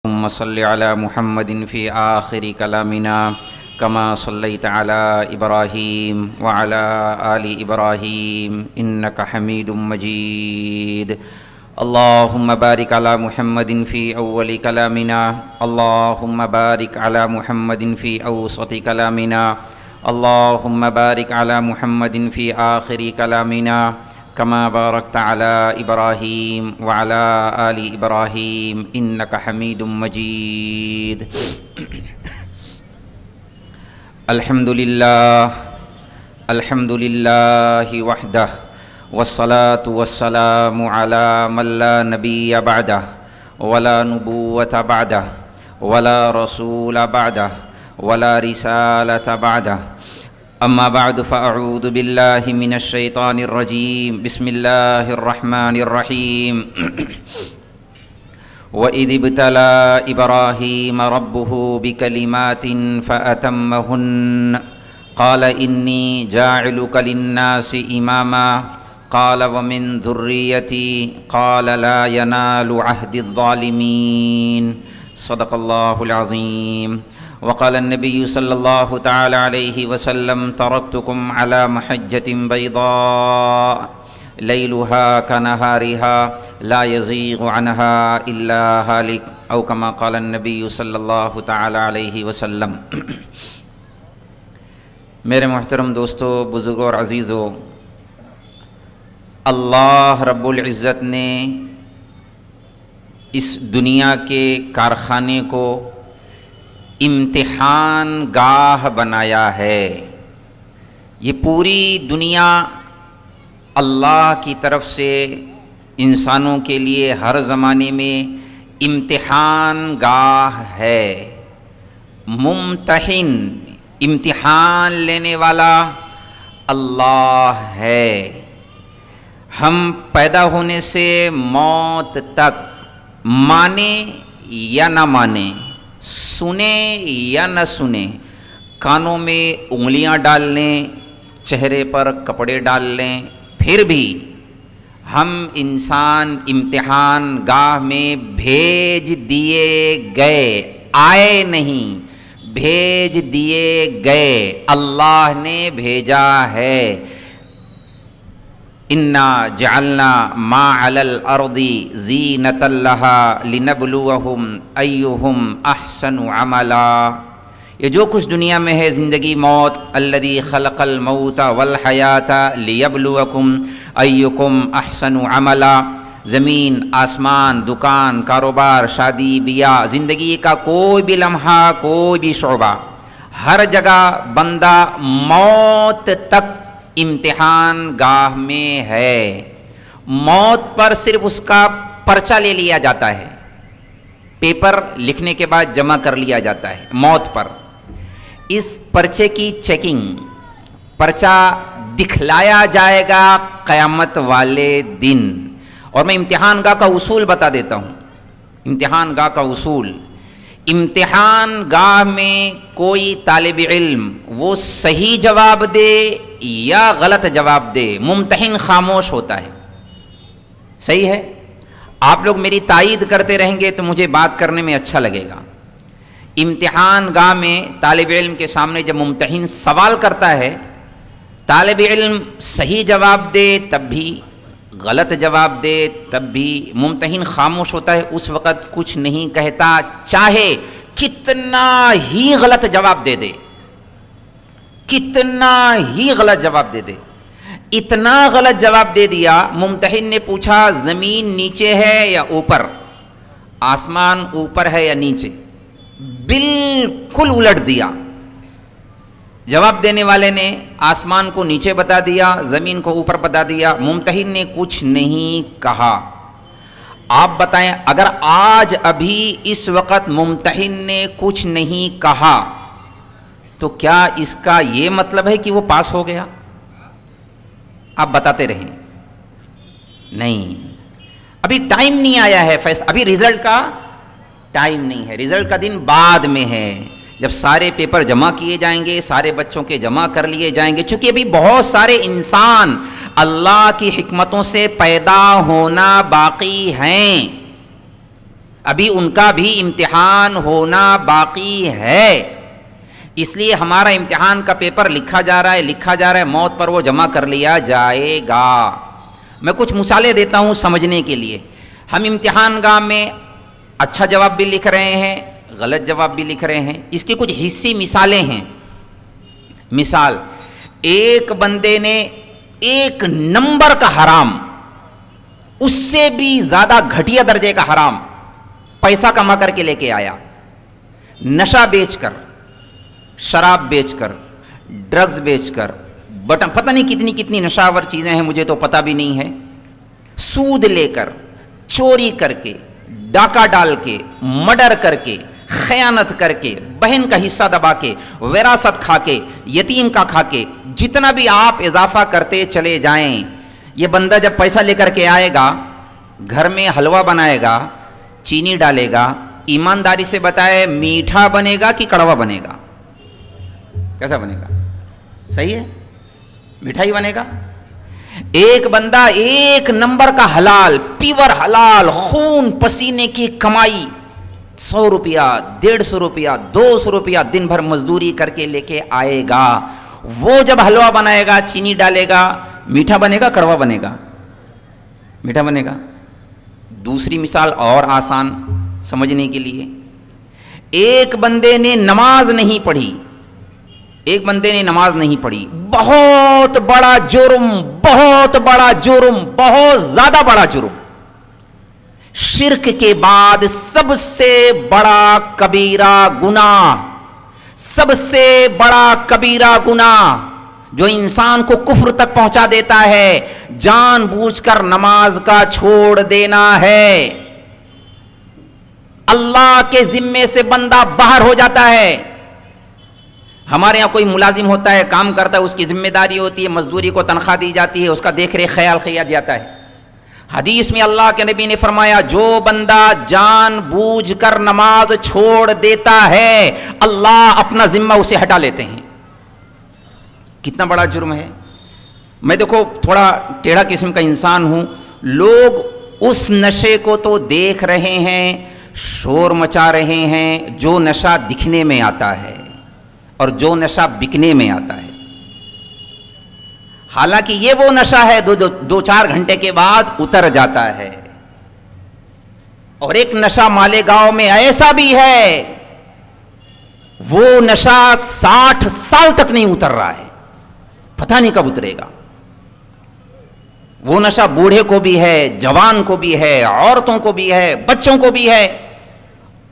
اللهم صل على محمد في آخر كلامنا كما صليت على إبراهيم وعلى آل إبراهيم إنك حميد مجيد. اللهم بارك على محمد في أول كلامنا، اللهم بارك على محمد في أوسط كلامنا، اللهم بارك على محمد في آخر كلامنا كما باركت على إبراهيم وعلى آل إبراهيم إنك حميد مجيد. الحمد لله وحده والصلاة والسلام على من لا نبي بعده ولا نبوة بعده ولا رسول بعده ولا رسالة بعده. أما بعد فأعوذ بالله من الشيطان الرجيم. بسم الله الرحمن الرحيم. وإذ ابتلى إبراهيم ربه بكلمات فأتمهن قال إني جاعلك للناس إماما قال ومن ذريتي قال لا ينال عهد الظالمين. صدق الله العظيم. وقال النبي صلى الله تعالى عليه وسلم تركتكم على محجة بيضاء ليلها كنهارها لا يزيغ عنها إلا هالك أو كما قال النبي صلی اللہ تعالی علیہ وسلم. میرے محترم دوستو، بزرگوں اور عزیزو، اللہ رب العزت نے اس دنیا کے کارخانے کو امتحان گاہ بنایا ہے. یہ پوری دنیا اللہ کی طرف سے انسانوں کے لیے ہر زمانے میں امتحان گاہ ہے. ممتحن، امتحان لینے والا اللہ ہے. ہم پیدا ہونے سے موت تک مانے یا نہ مانے، سنے یا نہ سنے، کانوں میں انگلیاں ڈال لیں، چہرے پر کپڑے ڈال لیں، پھر بھی ہم انسان امتحان گاہ میں بھیج دیے گئے، آئے نہیں، بھیج دیے گئے. اللہ نے بھیجا ہے. انا جعلنا ما علی الارض زینۃ لہا لنبلوہم ایہم احسن عملا. یہ جو کچھ دنیا میں ہے، زندگی موت، الذی خلق الموت والحیات لیبلوکم ایکم احسن عملا. زمین، آسمان، دکان، کاروبار، شادی بیاہ، زندگی کا کوئی بھی لمحہ، کوئی بھی شعبہ، ہر جگہ بندہ موت تک امتحان گاہ میں ہے. موت پر صرف اس کا پرچہ لے لیا جاتا ہے، پیپر لکھنے کے بعد جمع کر لیا جاتا ہے. موت پر اس پرچے کی چیکنگ، پرچہ دکھلایا جائے گا قیامت والے دن. اور میں امتحان گاہ کا اصول بتا دیتا ہوں. امتحان گاہ کا اصول، امتحان گاہ میں کوئی طالب علم وہ صحیح جواب دے یا غلط جواب دے، ممتحن خاموش ہوتا ہے. صحیح ہے؟ آپ لوگ میری تائید کرتے رہیں گے تو مجھے بات کرنے میں اچھا لگے گا. امتحان گاہ میں طالب علم کے سامنے جب ممتحن سوال کرتا ہے، طالب علم صحیح جواب دے تب بھی، غلط جواب دے تب بھی، ممتحن خاموش ہوتا ہے. اس وقت کچھ نہیں کہتا، چاہے کتنا ہی غلط جواب دے دے، کتنا ہی غلط جواب دے دے. اتنا غلط جواب دے دیا، ممتحن نے پوچھا زمین نیچے ہے یا اوپر، آسمان اوپر ہے یا نیچے، بالکل الٹ دیا. جواب دینے والے نے آسمان کو نیچے بتا دیا، زمین کو اوپر بتا دیا، ممتحن نے کچھ نہیں کہا. آپ بتائیں، اگر آج ابھی اس وقت ممتحن نے کچھ نہیں کہا تو کیا اس کا یہ مطلب ہے کہ وہ پاس ہو گیا؟ آپ بتاتے رہیں. نہیں، ابھی ٹائم نہیں آیا ہے ابھی رزلٹ کا ٹائم نہیں ہے. رزلٹ کا دن بعد میں ہے، جب سارے پیپر جمع کیے جائیں گے، سارے بچوں کے جمع کر لیے جائیں گے. چونکہ ابھی بہت سارے انسان اللہ کی حکمتوں سے پیدا ہونا باقی ہیں. ابھی ان کا بھی امتحان ہونا باقی ہے، اس لیے ہمارا امتحان کا پیپر لکھا جا رہا ہے، موت پر وہ جمع کر لیا جائے گا۔ میں کچھ مثالیں دیتا ہوں سمجھنے کے لیے۔ ہم امتحان گاہ میں اچھا جواب بھی لکھ رہے ہیں، غلط جواب بھی لکھ رہے ہیں، اس کی کچھ حصی مثالیں ہیں۔ مثال، ایک بندے نے ایک نمبر کا حرام، اس سے بھی زیادہ گھٹیا درجے کا حرام پیسہ کما کر کے لے کے آیا، نشہ بیچ کر، شراب بیچ کر، ڈرگز بیچ کر، پتہ نہیں کتنی کتنی نشاور چیزیں ہیں، مجھے تو پتہ بھی نہیں ہے، سود لے کر، چوری کر کے، ڈاکہ ڈال کے، مرڈر کر کے، خیانت کر کے، بہن کا حصہ دبا کے، وراثت کھا کے، یتیم کا کھا کے، جتنا بھی آپ اضافہ کرتے چلے جائیں، یہ بندہ جب پیسہ لے کر کے آئے گا، گھر میں حلوہ بنائے گا، چینی ڈالے گا، ایمانداری سے بتائے میٹھا بنے گا کہ کڑوا بنے گا؟ کیسا بنے گا؟ صحیح ہے، میٹھا ہی بنے گا۔ ایک بندہ ایک نمبر کا حلال، پیور حلال، خون پسینے کی کمائی، 100 روپیہ، 150 روپیہ، 200 روپیہ دن بھر مزدوری کر کے لے کے آئے گا، وہ جب حلوہ بنائے گا، چینی ڈالے گا، میٹھا بنے گا کڑوا بنے گا؟ میٹھا بنے گا۔ دوسری مثال اور آسان سمجھنے کے لیے، ایک بندے نے نماز نہیں پڑھی، بہت بڑا جرم، بہت بڑا جرم، بہت زیادہ بڑا جرم، شرک کے بعد سب سے بڑا کبیرہ گناہ، سب سے بڑا کبیرہ گناہ جو انسان کو کفر تک پہنچا دیتا ہے، جان بوجھ کر نماز کا چھوڑ دینا ہے۔ اللہ کے ذمے سے بندہ باہر ہو جاتا ہے۔ ہمارے یہاں کوئی ملازم ہوتا ہے، کام کرتا ہے، اس کی ذمہ داری ہوتی ہے، مزدوری کو تنخواہ دی جاتی ہے، اس کا دیکھ ریکھ خیال کیا جاتا ہے۔ حدیث میں اللہ کے نبی نے فرمایا، جو بندہ جان بوجھ کر نماز چھوڑ دیتا ہے، اللہ اپنا ذمہ اسے ہٹا لیتے ہیں۔ کتنا بڑا جرم ہے۔ میں دیکھو تھوڑا ٹیڑھا قسم کا انسان ہوں، لوگ اس نشے کو تو دیکھ رہے ہیں، شور مچا رہے ہیں جو نشہ دکھنے میں آتا ہے اور جو نشہ بکنے میں آتا ہے، حالانکہ یہ وہ نشہ ہے دو چار گھنٹے کے بعد اتر جاتا ہے۔ اور ایک نشہ مالیگاؤں میں ایسا بھی ہے، وہ نشہ 60 سال تک نہیں اتر رہا ہے، پتہ نہیں کب اترے گا۔ وہ نشہ بوڑھے کو بھی ہے، جوان کو بھی ہے، عورتوں کو بھی ہے، بچوں کو بھی ہے،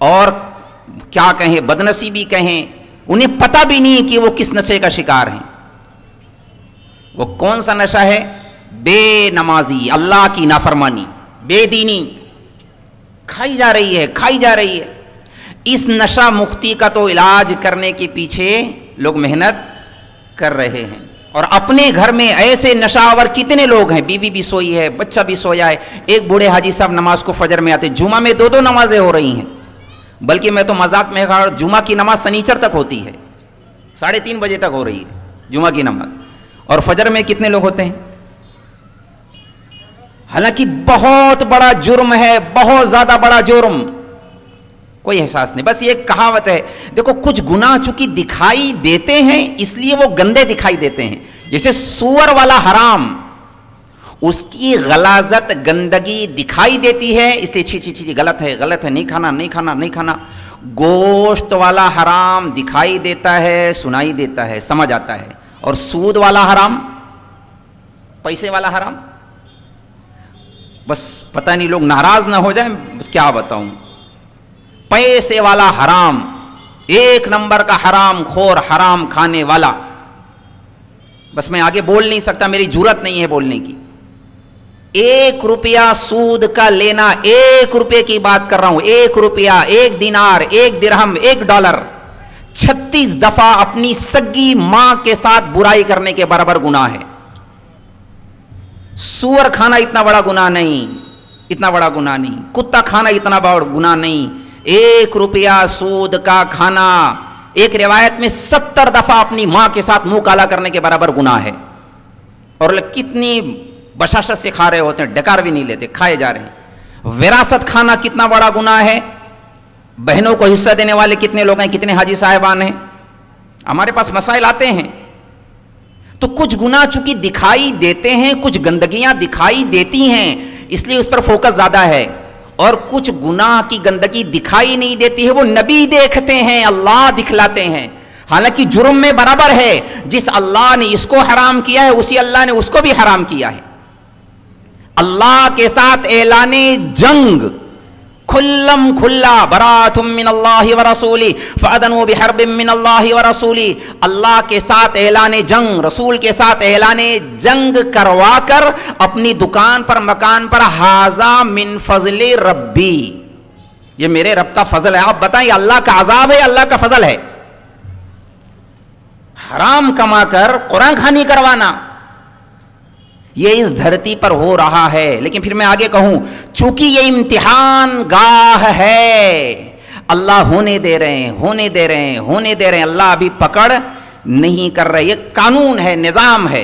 اور کیا کہیں، بدنصیبی کہیں، انہیں پتہ بھی نہیں کہ وہ کس نشے کا شکار ہیں۔ وہ کون سا نشہ ہے؟ بے نمازی، اللہ کی نافرمانی، بے دینی کھائی جا رہی ہے۔ اس نشہ مکتی کا تو علاج کرنے کے پیچھے لوگ محنت کر رہے ہیں، اور اپنے گھر میں ایسے نشاور کتنے لوگ ہیں، بیوی بھی سوئی ہے، بچہ بھی سویا ہے۔ ایک بوڑھے حاجی صاحب نماز کو فجر میں آتے، جمعہ میں 2 نمازیں ہو رہی ہیں، بلکہ میں تو مذاق میں کہا، جمعہ کی نماز سنیچر تک ہوتی ہے، 3:30 بجے تک ہو رہی ہے جمعہ کی نماز، اور فجر میں کتنے لوگ ہوتے ہیں؟ حالانکہ بہت بڑا جرم ہے، بہت زیادہ بڑا جرم، کوئی احساس نہیں۔ بس یہ ایک کہاوت ہے، دیکھو کچھ گناہ چونکہ دکھائی دیتے ہیں اس لیے وہ گندے دکھائی دیتے ہیں، جیسے سور والا حرام، اس کی غلاظت گندگی دکھائی دیتی ہے اس لیے چھی غلط ہے، نہیں کھانا۔ گوشت والا حرام دکھائی دیتا ہے، سنائی دیتا ہے، سمجھ آتا ہے، اور سود والا حرام، پیسے والا حرام، بس پتہ نہیں لوگ ناراض نہ ہو جائیں، بس کیا بتاؤں، پیسے والا حرام، ایک نمبر کا حرام خور، حرام کھانے والا، بس میں آگے بول نہیں سکتا، میری جرات نہیں ہے بولنے کی۔ 1 روپیہ سود کا لینا، 1 روپے کی بات کر رہا ہوں، 1 روپیہ، 1 دینار، 1 درہم، 1 ڈالر، 36 دفعہ اپنی سگی ماں کے ساتھ برائی کرنے کے برابر گناہ ہے۔ سور کھانا اتنا بڑا گناہ نہیں، کتا کھانا اتنا بڑا گناہ نہیں، 1 روپیہ سود کا کھانا ایک روایت میں 70 دفعہ اپنی ماں کے ساتھ منہ کالا کرنے کے برابر گناہ ہے، اور کتنی بشاشت سے کھا رہے ہوتے ہیں، ڈکار بھی نہیں لیتے، کھائے جا رہے ہیں۔ وراثت کھانا کتنا بڑا گناہ ہے. بہنوں کو حصہ دینے والے کتنے لوگ ہیں, کتنے حاجی صاحبان ہیں, ہمارے پاس مسائل آتے ہیں. تو کچھ گناہ چونکہ دکھائی دیتے ہیں, کچھ گندگیاں دکھائی دیتی ہیں, اس لیے اس پر فوکس زیادہ ہے. اور کچھ گناہ کی گندگی دکھائی نہیں دیتی ہے, وہ نبی دیکھتے ہیں, اللہ دکھلاتے ہیں. حالانکہ جرم میں برابر ہے, جس اللہ نے اس کو حرام کیا ہے اسی اللہ نے اس کو بھی حرام کیا ہے. اللہ کے ساتھ اعلان جنگ کھلم کھلا, برات من اللہ ورسولہ فاذنوا بحرب من اللہ ورسولہ, اللہ کے ساتھ اعلان جنگ, رسول کے ساتھ اعلان جنگ کروا کر اپنی دکان پر مکان پر ھذا من فضل ربی, یہ میرے رب کا فضل ہے. آپ بتائیں اللہ کا عذاب ہے, اللہ کا فضل ہے؟ حرام کما کر قرآن خوانی کروانا یہ اس دھرتی پر ہو رہا ہے. لیکن پھر میں آگے کہوں, چونکہ یہ امتحان گاہ ہے, اللہ ہونے دے رہے ہیں, ہونے دے رہے ہیں, ہونے دے رہے ہیں, اللہ ابھی پکڑ نہیں کر رہے. یہ قانون ہے, نظام ہے.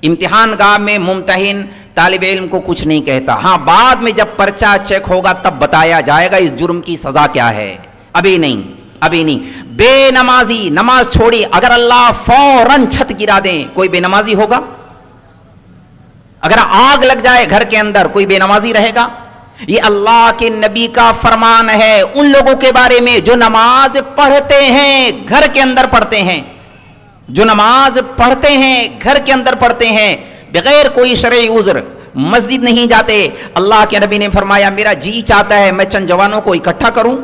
امتحان گاہ میں ممتحن طالب علم کو کچھ نہیں کہتا. ہاں بعد میں جب پرچہ چیک ہوگا تب بتایا جائے گا اس جرم کی سزا کیا ہے. ابھی نہیں, ابھی نہیں. بے نمازی, نماز چھوڑی, اگر اللہ فوراً چھت گرا دیں, کوئی بے نمازی ہوگا؟ اگر آگ لگ جائے گھر کے اندر, کوئی بے نمازی رہے گا؟ یہ اللہ کے نبی کا فرمان ہے ان لوگوں کے بارے میں جو نماز پڑھتے ہیں, گھر کے اندر پڑھتے ہیں, جو نماز پڑھتے ہیں گھر کے اندر پڑھتے ہیں, بغیر کوئی شرعی عذر مسجد نہیں جاتے. اللہ کے نبی نے فرمایا میرا جی چاہتا ہے میں چند جوانوں کو اکٹھا کروں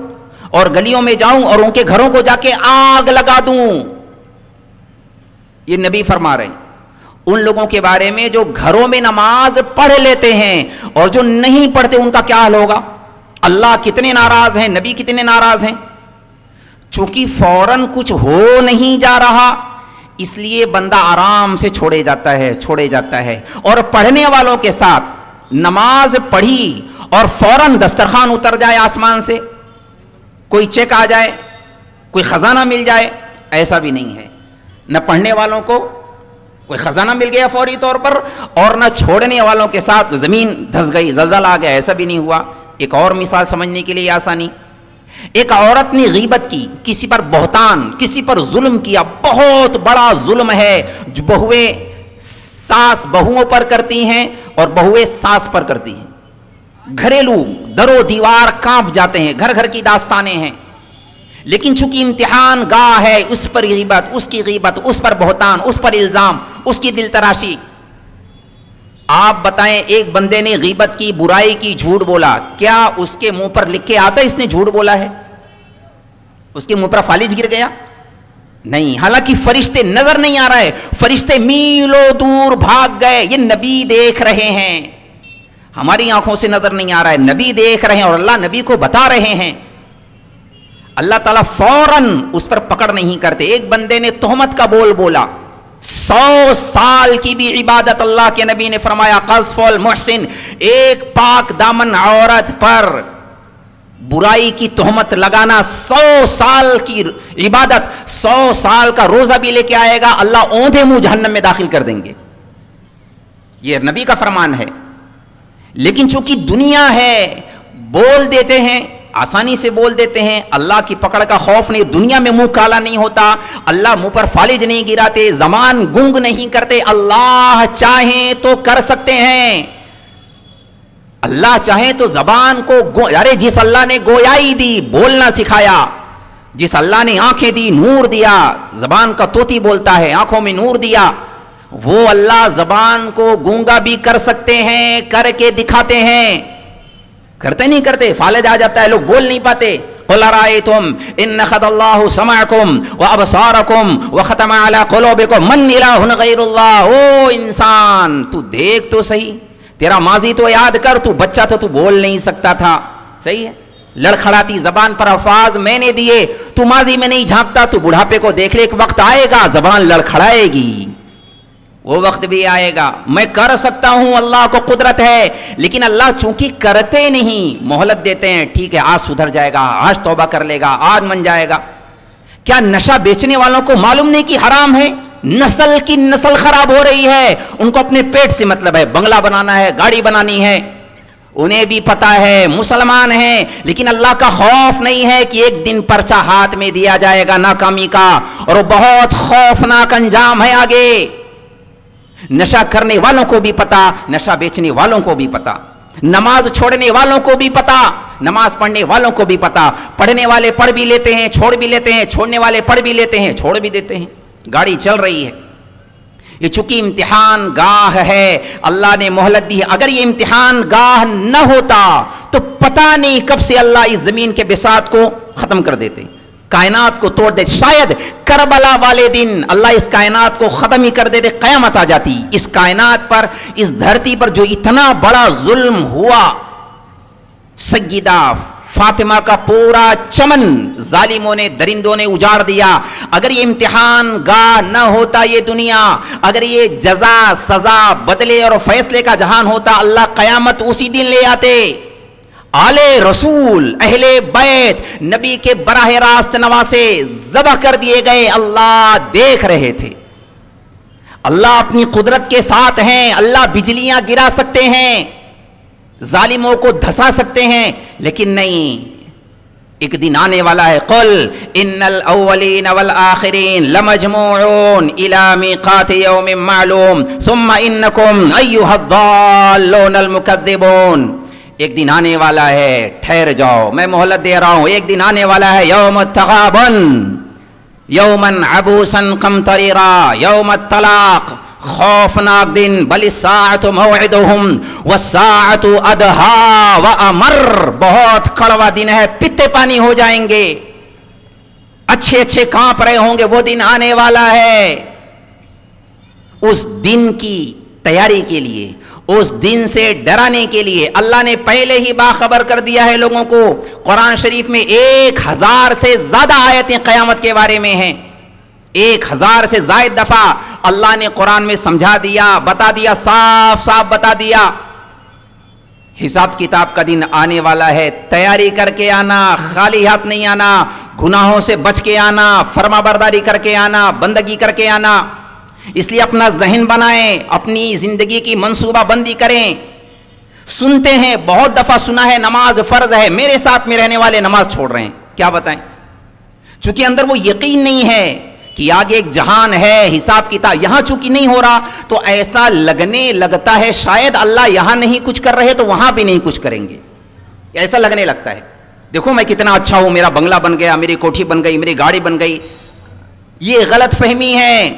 اور گلیوں میں جاؤں اور ان کے گھروں کو جا کے آگ لگا دوں. یہ نبی فرما رہے ہیں ان لوگوں کے بارے میں جو گھروں میں نماز پڑھ لیتے ہیں اور جو نہیں پڑھتے ان کا کیا حال ہوگا. اللہ کتنے ناراض ہیں, نبی کتنے ناراض ہیں. چونکہ فوراً کچھ ہو نہیں جا رہا اس لیے بندہ آرام سے چھوڑے جاتا ہے, چھوڑے جاتا ہے. اور پڑھنے والوں کے ساتھ نماز پڑھی اور فوراً دسترخوان اتر جائے آسمان سے, کوئی چیک آ جائے, کوئی خزانہ مل جائے, ایسا بھی نہیں ہے. نہ پڑھنے والوں کو کوئی خزانہ مل گیا فوری طور پر, اور نہ چھوڑنے والوں کے ساتھ زمین دھس گئی, زلزلہ آ گیا, ایسا بھی نہیں ہوا. ایک اور مثال سمجھنے کے لیے آسانی, ایک عورت نے غیبت کی, کسی پر بہتان, کسی پر ظلم کیا, بہت بڑا ظلم ہے جو بہویں ساس بہوؤں پر کرتی ہیں اور بہویں ساس پر کرتی ہیں. گھریلو در و دیوار کانپ جاتے ہیں, گھر گھر کی داستانیں ہیں. لیکن چونکہ امتحان گاہ ہے, اس پر غیبت, اس کی غیبت, اس پر بہتان, اس پر الزام, اس کی دل تراشی. آپ بتائیں ایک بندے نے غیبت کی, برائی کی, جھوٹ بولا, کیا اس کے منہ پر لکھ کے آتا اس نے جھوٹ بولا ہے؟ اس کے منہ پر فالج گر گیا؟ نہیں. حالانکہ فرشتے نظر نہیں آ رہا ہے, فرشتے میلوں دور بھاگ گئے, یہ نبی دیکھ رہے ہیں. ہماری آنکھوں سے نظر نہیں آ رہا ہے, نبی دیکھ رہے ہیں اور اللہ نبی کو بتا رہے ہیں. اللہ تعالیٰ فوراً اس پر پکڑ نہیں کرتے. ایک بندے نے تہمت کا بول بولا, 100 سال کی بھی عبادت اللہ کے نبی نے فرمایا قذف المحسن, ایک پاک دامن عورت پر برائی کی تہمت لگانا, 100 سال کی عبادت, 100 سال کا روزہ بھی لے کے آئے گا, اللہ اوندھے منہ جہنم میں داخل کر دیں گے. یہ نبی کا فرمان ہے. لیکن چونکہ دنیا ہے, بول دیتے ہیں, آسانی سے بول دیتے ہیں, اللہ کی پکڑ کا خوف نہیں, دنیا میں منہ کالا نہیں ہوتا, اللہ منہ پر فالج نہیں گراتے, زبان گنگ نہیں کرتے. اللہ چاہیں تو کر سکتے ہیں, اللہ چاہیں تو زبان کو ارے جس اللہ نے گویائی دی, بولنا سکھایا, جس اللہ نے آنکھیں دی, نور دیا, زبان کا طوطی بولتا ہے, آنکھوں میں نور دیا, وہ اللہ زبان کو گونگا بھی کر سکتے ہیں, کر کے دکھاتے ہیں. کرتے نہیں کرتے, فالج آ جاتا ہے, لوگ بول نہیں پاتے. قل ارائیتم ان اخذ اللہ سمعکم وابصارکم وختم علی قلوبکم من الہ غیر اللہ. او انسان تو دیکھ تو صحیح, تیرا ماضی تو یاد کر, تو بچہ تھا تو بول نہیں سکتا تھا, صحیح ہے, لڑکھڑاتی زبان پر الفاظ میں نے دیے, تو ماضی میں نہیں جھانکتا, تو بڑھاپے کو دیکھ لے, ایک وقت آئے گا زبان لڑکھڑائے گی, وہ وقت بھی آئے گا. میں کر سکتا ہوں, اللہ کو قدرت ہے, لیکن اللہ چونکہ کرتے نہیں, مہلت دیتے ہیں, ٹھیک ہے آج سدھر جائے گا, آج توبہ کر لے گا, آج من جائے گا. کیا نشہ بیچنے والوں کو معلوم نہیں کہ حرام ہے؟ نسل کی نسل خراب ہو رہی ہے, ان کو اپنے پیٹ سے مطلب ہے, بنگلہ بنانا ہے, گاڑی بنانی ہے, انہیں بھی پتا ہے مسلمان ہیں، لیکن اللہ کا خوف نہیں ہے کہ ایک دن پرچہ ہاتھ میں دیا جائے گا ناکامی کا، اور وہ بہت خوفناک انجام ہے آگے۔ نشہ کرنے والوں کو بھی پتا، نشہ بیچنے والوں کو بھی پتا، نماز چھوڑنے والوں کو بھی پتا، نماز پڑھنے والوں کو بھی پتا، پڑھنے والے پڑھ بھی لیتے ہیں چھوڑ بھی لیتے ہیں، چھوڑنے والے پڑھ بھی لیتے ہیں چھوڑ بھی دیتے ہیں، گاڑی چل رہی ہے۔ یہ چونکہ امتحان گاہ ہے، اللہ نے مہلت دی ہے۔ اگر یہ امتحان گاہ نہ ہوتا تو پتہ نہیں کب سے اللہ اس زمین کے بساط کو ختم کر دیتے، کائنات کو توڑ دیتے۔ شاید کربلا والے دن اللہ اس کائنات کو ختم ہی کر دیتے، قیامت آ جاتی۔ اس کائنات پر، اس دھرتی پر جو اتنا بڑا ظلم ہوا، سیدہ فاطمہ کا پورا چمن ظالموں نے، درندوں نے اجاڑ دیا۔ اگر یہ امتحان گاہ نہ ہوتا یہ دنیا، اگر یہ جزا سزا بدلے اور فیصلے کا جہان ہوتا، اللہ قیامت اسی دن لے آتے۔ آل رسول، اہل بیت، نبی کے براہ راست نواسے ذبح کر دیے گئے، اللہ دیکھ رہے تھے۔ اللہ اپنی قدرت کے ساتھ ہیں، اللہ بجلیاں گرا سکتے ہیں، ظالموں کو دھسا سکتے ہیں، لیکن نہیں، ایک دن آنے والا ہے۔ قل ان الاولین والآخرین لمجموعون الی میقات یوم معلوم ثم انکم ایھا الضالون المکذبون۔ ایک دن آنے والا ہے، ٹھہر جاؤ، میں مہلت دے رہا ہوں، ایک دن آنے والا ہے، یوم التغابن، یوما عبوسا قمطریرا، یوم الطلاق، خوفناک دن، بل الساعۃ موعدہم والساعۃ ادہا وامر، بہت کڑوا دن ہے، پتے پانی ہو جائیں گے، اچھے اچھے کانپ رہے ہوں گے، وہ دن آنے والا ہے۔ اس دن کی تیاری کے لیے، اس دن سے ڈرانے کے لیے اللہ نے پہلے ہی باخبر کر دیا ہے لوگوں کو۔ قرآن شریف میں 1000 سے زیادہ آیتیں قیامت کے بارے میں ہیں، 1000 سے زائد دفعہ اللہ نے قرآن میں سمجھا دیا، بتا دیا، صاف صاف بتا دیا۔ حساب کتاب کا دن آنے والا ہے، تیاری کر کے آنا، خالی ہاتھ نہیں آنا، گناہوں سے بچ کے آنا، فرما برداری کر کے آنا، بندگی کر کے آنا۔ اس لیے اپنا ذہن بنائیں، اپنی زندگی کی منصوبہ بندی کریں۔ سنتے ہیں، بہت دفعہ سنا ہے نماز فرض ہے، میرے ساتھ میں رہنے والے نماز چھوڑ رہے ہیں، کیا بتائیں؟ چونکہ اندر وہ یقین نہیں ہے کہ آگے ایک جہان ہے، حساب کتاب یہاں چونکہ نہیں ہو رہا، تو ایسا لگنے لگتا ہے شاید اللہ یہاں نہیں کچھ کر رہے تو وہاں بھی نہیں کچھ کریں گے، ایسا لگنے لگتا ہے۔ دیکھو میں کتنا اچھا ہوں، میرا بنگلہ بن گیا، میری کوٹھی بن گئی، میری گاڑی بن گئی، یہ غلط فہمی ہے۔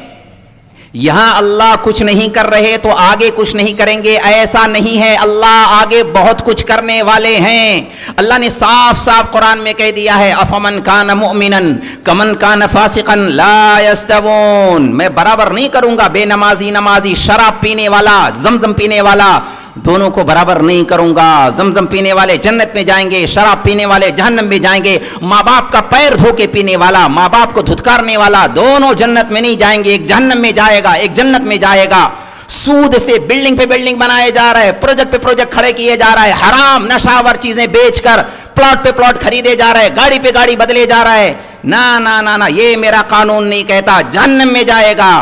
یہاں اللہ کچھ نہیں کر رہے تو آگے کچھ نہیں کریں گے، ایسا نہیں ہے، اللہ آگے بہت کچھ کرنے والے ہیں۔ اللہ نے صاف صاف قرآن میں کہہ دیا ہے، افمن کان مؤمنا کمن کان فاسقا لا یستوون، میں برابر نہیں کروں گا بے نمازی نمازی، شراب پینے والا زمزم پینے والا، دونوں کو برابر نہیں کروں گا۔ زمزم پینے والے جنت میں جائیں گے، شراب پینے والے جہنم میں جائیں گے، ماں باپ کا پیر دھو کے پینے والا، ماں باپ کو دھتکارنے والا، دونوں جنت میں نہیں جائیں گے، ایک جہنم میں جائے گا، ایک جنت میں جائے گا۔ سود سے بلڈنگ پہ بلڈنگ بنائے جا رہا ہے، پروجیکٹ پہ پروجیکٹ کھڑے کیے جا رہا ہے، حرام نشاور چیزیں بیچ کر پلاٹ پہ پلاٹ خریدے جا رہا ہے، گاڑی پہ گاڑی بدلے جا رہا ہے۔ نہ نہ نہ نہ، یہ میرا قانون نہیں کہتا، جہنم میں جائے گا۔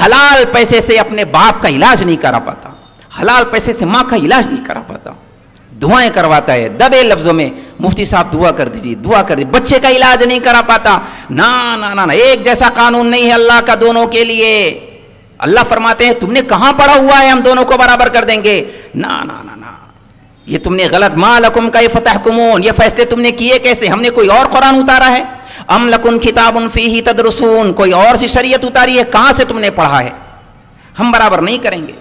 حلال پیسے سے اپنے باپ کا علاج نہیں کرا پاتا، حلال پیسے سے ماں کا علاج نہیں کرا پاتا، دعائیں کرواتا ہے دبے لفظوں میں، مفتی صاحب دعا کر دیجیے، دعا کر دیجیے، بچے کا علاج نہیں کرا پاتا۔ نہ نہ نہ، ایک جیسا قانون نہیں ہے اللہ کا دونوں کے لیے۔ اللہ فرماتے ہیں تم نے کہاں پڑھا ہوا ہے ہم دونوں کو برابر کر دیں گے؟ نہ نہ نہ نہ، یہ تم نے غلط، ما لکم کیف تحکمون، یہ فیصلے تم نے کیے کیسے؟ ہم نے کوئی اور قرآن اتارا ہے؟ ام لکم کتاب فیہ تدرسون، کوئی اور سی شریعت اتاری ہے؟ کہاں سے تم نے پڑھا ہے؟ ہم برابر نہیں کریں گے،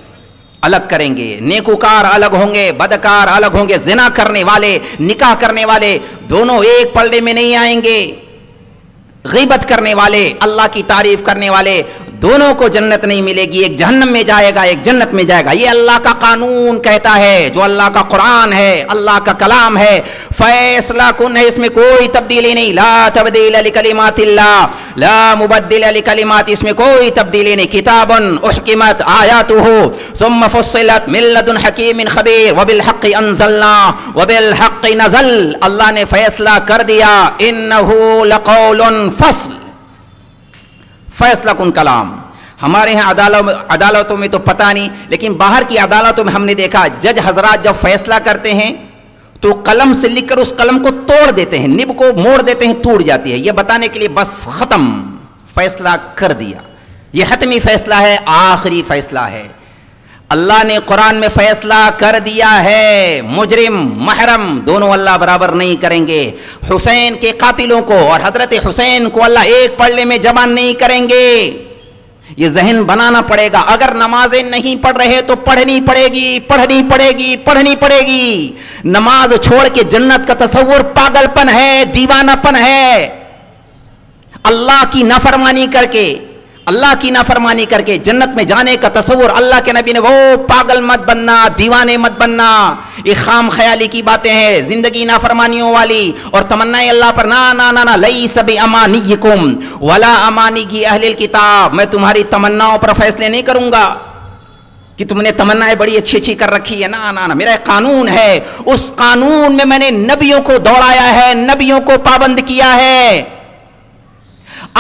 الگ کریں گے۔ نیکوکار الگ ہوں گے، بدکار الگ ہوں گے، زنا کرنے والے، نکاح کرنے والے دونوں ایک پلڑے میں نہیں آئیں گے۔ غیبت کرنے والے، اللہ کی تعریف کرنے والے، دونوں کو جنت نہیں ملے گی، ایک جہنم میں جائے گا، ایک جنت میں جائے گا۔ یہ اللہ کا قانون کہتا ہے، جو اللہ کا قرآن ہے، اللہ کا کلام ہے، فیصلہ کن ہے، اس میں کوئی تبدیلی نہیں۔ لا تبدیل لکلمات اللہ، لا مبدل لکلمات، اس میں کوئی تبدیلی نہیں۔ کتاب احکمت آیاتہ ثم فصلت من لدن حکیم خبیر وبالحق انزلنا وبالحق نزل، اللہ نے فیصلہ کر دیا، انہ لقول فصل، فیصلہ کن کلام، ہمارے ہاں عدالتوں میں تو پتہ نہیں، لیکن باہر کی عدالتوں میں ہم نے دیکھا جج حضرات جب فیصلہ کرتے ہیں تو قلم سے لکھ کر اس قلم کو توڑ دیتے ہیں، نب کو موڑ دیتے ہیں، ٹوٹ جاتی ہے، یہ بتانے کے لیے بس ختم، فیصلہ کر دیا۔ یہ حتمی فیصلہ ہے، آخری فیصلہ ہے۔ اللہ نے قرآن میں فیصلہ کر دیا ہے، مجرم محرم دونوں اللہ برابر نہیں کریں گے۔ حسین کے قاتلوں کو اور حضرت حسین کو اللہ ایک پلڑے میں جمع نہیں کریں گے۔ یہ ذہن بنانا پڑے گا، اگر نمازیں نہیں پڑھ رہے تو پڑھنی پڑے گی، پڑھنی پڑے گی، پڑھنی پڑے گی۔ نماز چھوڑ کے جنت کا تصور پاگل پن ہے، دیوانہ پن ہے۔ اللہ کی نافرمانی کر کے جنت میں جانے کا تصور، اللہ کے نبی نے وہ پاگل مت بننا، دیوانے مت بننا، یہ خام خیالی کی باتیں ہیں، زندگی نافرمانیوں والی اور تمنائیں اللہ پر، نا نا نا نا، لیس بامانیکم ولا امانی اہل الکتاب، میں تمہاری تمناؤں پر فیصلے نہیں کروں گا کہ تم نے تمنائیں بڑی اچھی کر رکھی ہے، نا نا نا، میرا قانون ہے، اس قانون میں نے نبیوں کو دوڑایا ہے، نبیوں کو پابند کیا ہے۔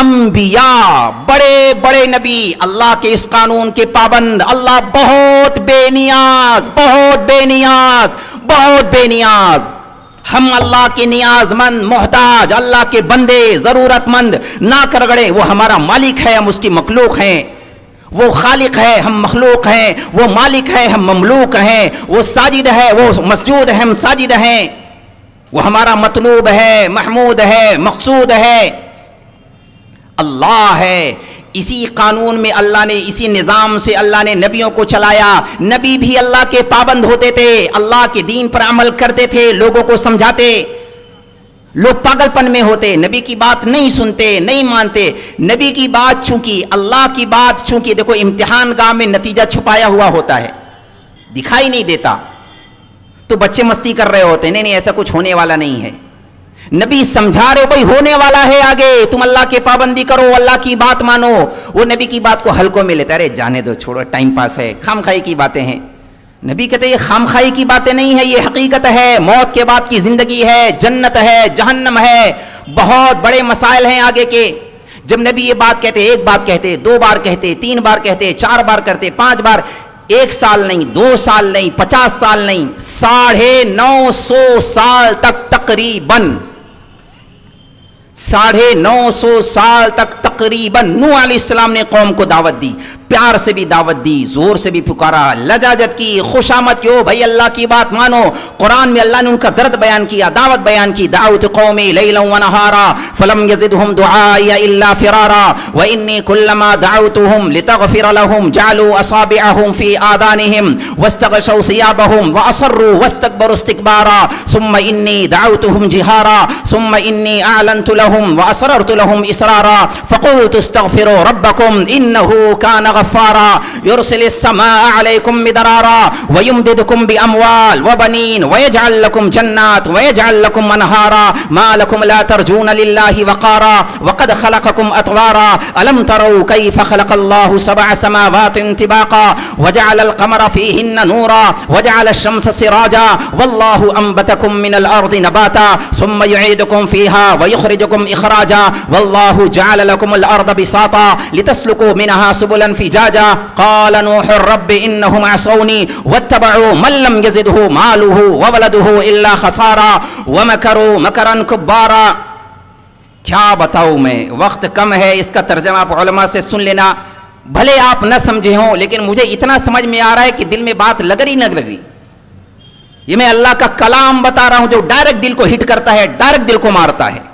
انبیاء بڑے بڑے نبی اللہ کے اس قانون کے پابند، اللہ بہت بے نیاز، بہت بے نیاز، بہت بے نیاز، ہم اللہ کے نیاز مند، محتاج، اللہ کے بندے، ضرورت مند، نہ کر گڑے، وہ ہمارا مالک ہے، ہم اس کی مخلوق ہیں، وہ خالق ہے، ہم مخلوق ہیں، وہ مالک ہے، ہم مملوک ہیں، وہ ساجد ہے، وہ مسجود ہے، ہم ساجد ہیں، وہ ہمارا مطلوب ہے، محمود ہے، مقصود ہے، اللہ ہے۔ اسی قانون میں اللہ نے، اسی نظام سے اللہ نے نبیوں کو چلایا۔ نبی بھی اللہ کے پابند ہوتے تھے، اللہ کے دین پر عمل کرتے تھے، لوگوں کو سمجھاتے۔ لوگ پاگل پن میں ہوتے، نبی کی بات نہیں سنتے، نہیں مانتے۔ نبی کی بات چونکہ، اللہ کی بات چونکہ، دیکھو امتحان گاہ میں نتیجہ چھپایا ہوا ہوتا ہے، دکھائی نہیں دیتا، تو بچے مستی کر رہے ہوتے، نہیں ایسا کچھ ہونے والا نہیں ہے۔ نبی سمجھا رہے بھائی ہونے والا ہے آگے، تم اللہ کے پابندی کرو، اللہ کی بات مانو۔ وہ نبی کی بات کو ہلکوں میں لیتا، ارے جانے دو، چھوڑو، ٹائم پاس ہے، خام خائی کی باتیں ہیں۔ نبی کہتے ہیں یہ خام خائی کی باتیں نہیں ہے، یہ حقیقت ہے، موت کے بعد کی زندگی ہے، جنت ہے، جہنم ہے، بہت بڑے مسائل ہیں آگے کے۔ جب نبی یہ بات کہتے، ایک بات کہتے، دو بار کہتے، تین بار کہتے، چار بار کرتے، پانچ بار، 1 سال نہیں، 2 سال نہیں، 50 سال نہیں، 950 سال تک تقریباً 950 سال تک تقریباً نوح علیہ السلام نے قوم کو دعوت دی، پیار سے بھی دعوت دی، زور سے بھی پکارا، لجاجت کی، خوشامد کی، بھائی اللہ کی بات مانو۔ قرآن میں اللہ نے ان کا درد بیان کیا، دعوت بیان کی، دعوت قومی لیلا ونہارا فلم یزدہم دعائی الا فرارا وانی کلما دعوتہم لتغفر لہم جعلوا اصابعہم فی آذانہم واستغشوا ثیابہم واصروا واستکبروا استکبارا ثم انی دعوتہم جہارا ثم انی اعلنت لہم واسررت لہم اسرارا فقلت استغفروا ربکم انہو کان غفارا يرسل السماء عليكم مدرارا ويمددكم بأموال وبنين ويجعل لكم جنات ويجعل لكم أنهارا ما لكم لا ترجون لله وقارا وقد خلقكم أطوارا ألم تروا كيف خلق الله 7 سماوات طباقا وجعل القمر فيهن نورا وجعل الشمس سراجا والله أنبتكم من الأرض نباتا ثم يعيدكم فيها ويخرجكم إخراجا والله جعل لكم الأرض بساطا لتسلكوا منها سبلا فجاجا قال نوح رب انهم عصوني واتبعوا من لم يزده ماله وولده الا خسارا ومكروا مكرا كبارا۔ کیا بتاؤں میں، وقت کم ہے، اس کا ترجمہ آپ علماء سے سن لینا، بھلے آپ نہ سمجھے ہوں لیکن مجھے اتنا سمجھ میں آ رہا ہے کہ دل میں بات لگ رہی نہ لگ رہی۔ یہ میں اللہ کا کلام بتا رہا ہوں جو ڈائریکٹ دل کو ہٹ کرتا ہے، ڈائریکٹ دل کو مارتا ہے۔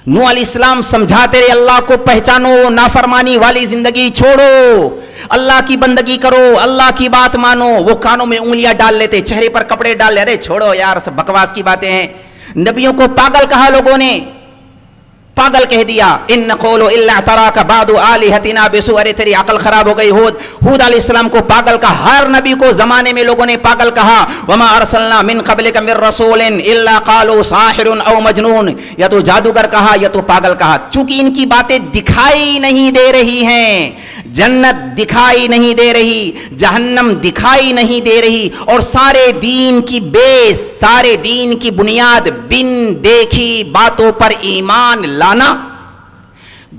نوح علیہ السلام سمجھاتے رہے اللہ کو پہچانو، نافرمانی والی زندگی چھوڑو، اللہ کی بندگی کرو، اللہ کی بات مانو۔ وہ کانوں میں انگلیاں ڈال لیتے، چہرے پر کپڑے ڈال لے، ارے چھوڑو یار، سب بکواس کی باتیں ہیں۔ نبیوں کو پاگل کہا لوگوں نے، پاگل کہہ دیا، ان نقول الا تراک بعض الہتنا بسوء، ارے تیری عقل خراب ہو گئی۔ ہود علیہ السلام کو پاگل کہا، ہر نبی کو زمانے میں لوگوں نے پاگل کہا۔ وما ارسلنا من قبلک من رسول الا قالوا ساحر او مجنون، یا تو جادوگر کہا یا تو پاگل کہا، چونکہ ان کی باتیں دکھائی نہیں دے رہی ہیں، جنت دکھائی نہیں دے رہی، جہنم دکھائی نہیں دے رہی، اور سارے دین کی بیس، سارے دین کی بنیاد بن دیکھی باتوں پر ایمان لانا،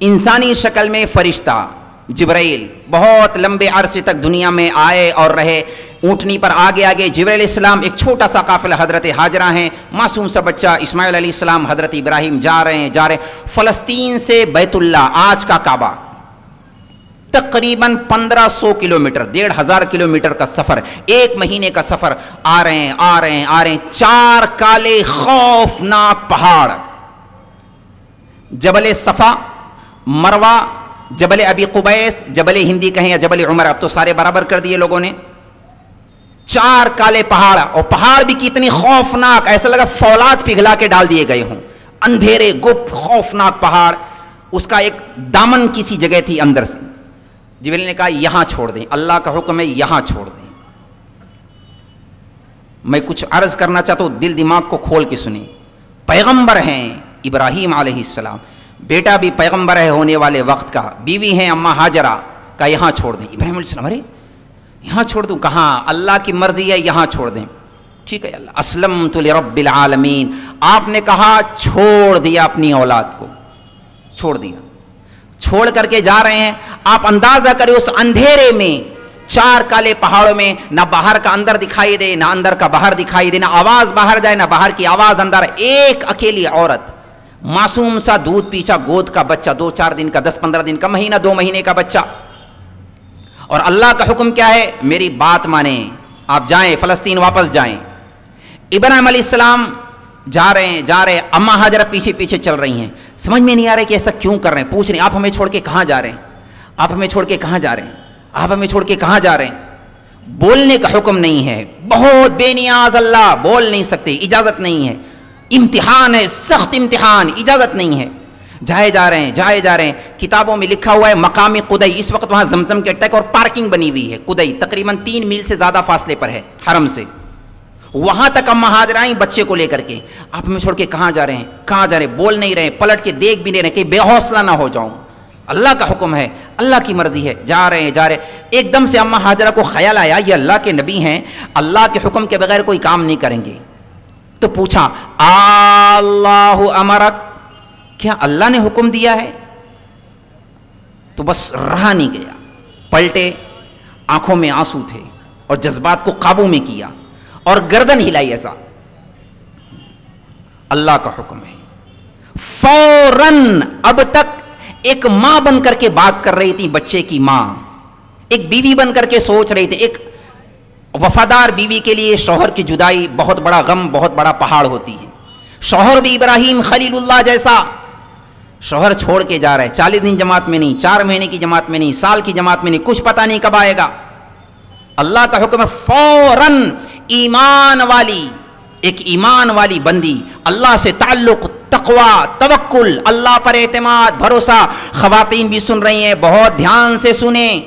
انسانی شکل میں فرشتہ جبرائیل بہت لمبے عرصے تک دنیا میں آئے اور رہے، اونٹنی پر آگے آگے جبرائیل علیہ السلام، ایک چھوٹا سا قافلہ حضرت ہاجرہ ہیں، معصوم سا بچہ اسماعیل علیہ السلام، حضرت ابراہیم جا رہے ہیں فلسطین سے بیت اللہ آج کا کعبہ تقریباً 1500 کلومیٹر، 1500 کلومیٹر کا سفر، 1 مہینے کا سفر، آ رہے ہیں 4 کالے خوفناک پہاڑ، جبل صفا، مروہ، جبل ابی قبیس، جبل ہندی کہیں یا جبل عمر، اب تو سارے برابر کر دیے لوگوں نے، 4 کالے پہاڑ، اور پہاڑ بھی کتنی خوفناک، ایسا لگا فولاد پگھلا کے ڈال دیے گئے ہوں، اندھیرے گپ خوفناک پہاڑ، اس کا ایک دامن کسی جگہ تھی اندر سے، جبریل نے کہا یہاں چھوڑ دیں، اللہ کا حکم ہے یہاں چھوڑ دیں۔ میں کچھ عرض کرنا چاہتا ہوں، دل دماغ کو کھول کے سنیں، پیغمبر ہیں ابراہیم علیہ السلام، بیٹا بھی پیغمبر ہے ہونے والے وقت کا، بیوی ہیں اماں ہاجرہ، کا یہاں چھوڑ دیں۔ ابراہیم علیہ السلام ارے یہاں چھوڑ دوں؟ کہاں اللہ کی مرضی ہے یہاں چھوڑ دیں۔ ٹھیک ہے اللہ، اسلمت لرب العالمین، آپ نے کہا چھوڑ دیا اپنی اولاد کو، چھوڑ دیا، چھوڑ کر کے جا رہے ہیں۔ آپ اندازہ کریں اس اندھیرے میں 4 کالے پہاڑوں میں، نہ باہر کا اندر دکھائی دے، نہ اندر کا باہر دکھائی دے، نہ آواز باہر جائے، نہ باہر کی آواز اندر، ایک اکیلی عورت، معصوم سا دودھ پیچھا گود کا بچہ، 2-4 دن کا، 10-15 دن کا، مہینہ 2 مہینے کا بچہ، اور اللہ کا حکم کیا ہے؟ میری بات مانیں، آپ جائیں فلسطین، واپس جائیں۔ ابراہیم علیہ السلام جا رہے ہیں، اماں ہاجرہ پیچھے پیچھے چل رہی ہیں، سمجھ میں نہیں آ رہا کہ ایسا کیوں کر رہے ہیں، پوچھ رہے ہیں آپ ہمیں چھوڑ کے کہاں جا رہے ہیں، آپ ہمیں چھوڑ کے کہاں جا رہے ہیں، آپ ہمیں چھوڑ کے کہاں جا رہے ہیں۔ بولنے کا حکم نہیں ہے، بہت بے نیاز اللہ، بول نہیں سکتے، اجازت نہیں ہے، امتحان ہے، سخت امتحان، اجازت نہیں ہے۔ جائے جا رہے ہیں، کتابوں میں لکھا ہوا ہے مقام قدئی، اس وقت وہاں زمزم کے ٹیک اور پارکنگ بنی ہوئی ہے، قدئی تقریباً 3 میل سے زیادہ فاصلے پر ہے حرم سے، وہاں تک اماں ہاجرہ آئیں بچے کو لے کر کے، آپ ہمیں چھوڑ کے کہاں جا رہے ہیں، کہاں جا رہے ہیں، بول نہیں رہے، پلٹ کے دیکھ بھی نہیں رہے کہ بے حوصلہ نہ ہو جاؤں، اللہ کا حکم ہے، اللہ کی مرضی ہے، جا رہے ہیں۔ ایک دم سے اماں ہاجرہ کو خیال آیا یہ اللہ کے نبی ہیں، اللہ کے حکم کے بغیر کوئی کام نہیں کریں گے، تو پوچھا اللہ امرک، کیا اللہ نے حکم دیا ہے؟ تو بس رہا نہیں گیا، پلٹے، آنکھوں میں آنسو تھے اور جذبات کو قابو میں کیا اور گردن ہلائی، ایسا اللہ کا حکم ہے۔ فوراً اب تک ایک ماں بن کر کے بات کر رہی تھی، بچے کی ماں، ایک بیوی بن کر کے سوچ رہی تھی، ایک وفادار بیوی کے لیے شوہر کی جدائی بہت بڑا غم، بہت بڑا پہاڑ ہوتی ہے۔ شوہر بھی ابراہیم خلیل اللہ جیسا شوہر چھوڑ کے جا رہا ہے، 40 دن جماعت میں نہیں، 4 مہینے کی جماعت میں نہیں، سال کی جماعت میں نہیں، کچھ پتہ نہیں کب آئے گا، اللہ کا حکم ہے۔ فوراً ایک ایمان والی بندی، اللہ سے تعلق، تقوی، توکل، اللہ پر اعتماد، بھروسہ، خواتین بھی سن رہی ہیں، بہت دھیان سے سنیں،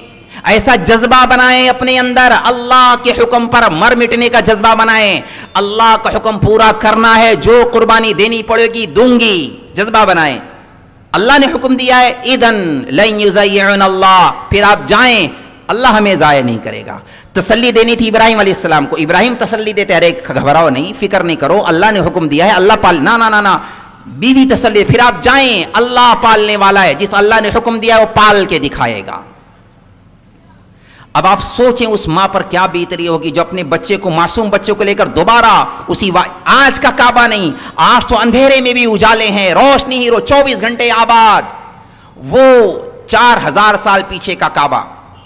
ایسا جذبہ بنائیں اپنے اندر، اللہ کے حکم پر مر مٹنے کا جذبہ بنائیں، اللہ کا حکم پورا کرنا ہے، جو قربانی دینی پڑے گی دوں گی، جذبہ بنائیں۔ اللہ نے حکم دیا ہے اذن لن یضیعنا اللہ، پھر آپ جائیں، اللہ ہمیں ضائع نہیں کرے گا۔ تسلی دینی تھی ابراہیم علیہ السلام کو، ابراہیم تسلی دیتے، ارے گھبراؤ نہیں، فکر نہیں کرو، اللہ نے حکم دیا ہے، اللہ پال، نا، بیوی تسلی، پھر آپ جائیں، اللہ پالنے والا ہے، جس اللہ نے حکم دیا ہے وہ پال کے دکھائے گا۔ اب آپ سوچیں اس ماں پر کیا بیت رہی ہوگی جو اپنے بچے کو، معصوم بچے کو لے کر دوبارہ آج کا کعبہ نہیں، آج تو اندھیرے میں بھی اجالے ہیں، روشنی ہی 24 گھنٹے آباد، وہ 4000 سال پیچھے کا کعبہ،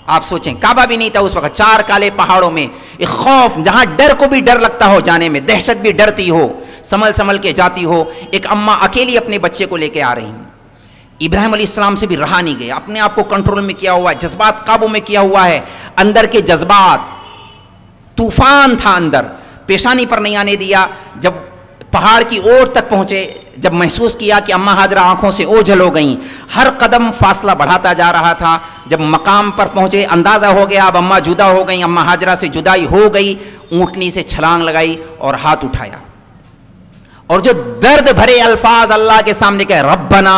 آپ سوچیں، کعبہ بھی نہیں تھا اس وقت، 4 کالے پہاڑوں میں، ایک خوف، جہاں ڈر کو بھی ڈر لگتا ہو جانے میں، دہشت بھی ڈرتی ہو، سنبھل کے جاتی ہو، ایک اماں اکیلی اپنے بچے کو لے کے آ رہی ہیں۔ ابراہیم علیہ السلام سے بھی رہا نہیں گیا، اپنے آپ کو کنٹرول میں کیا ہوا ہے، جذبات قابو میں کیا ہوا ہے، اندر کے جذبات، طوفان تھا اندر، پیشانی پر نہیں آنے دیا۔ جب پہاڑ کی اوٹ تک پہنچے، جب محسوس کیا کہ اماں ہاجرہ آنکھوں سے اوجھل ہو گئیں، ہر قدم فاصلہ بڑھاتا جا رہا تھا، جب مقام پر پہنچے اندازہ ہو گیا اب اماں جدا ہو گئیں، اماں ہاجرہ سے جدائی ہو گئی، اونٹنی سے چھلانگ لگائی اور ہاتھ اٹھایا، اور جو درد بھرے الفاظ اللہ کے سامنے کہے، ربنا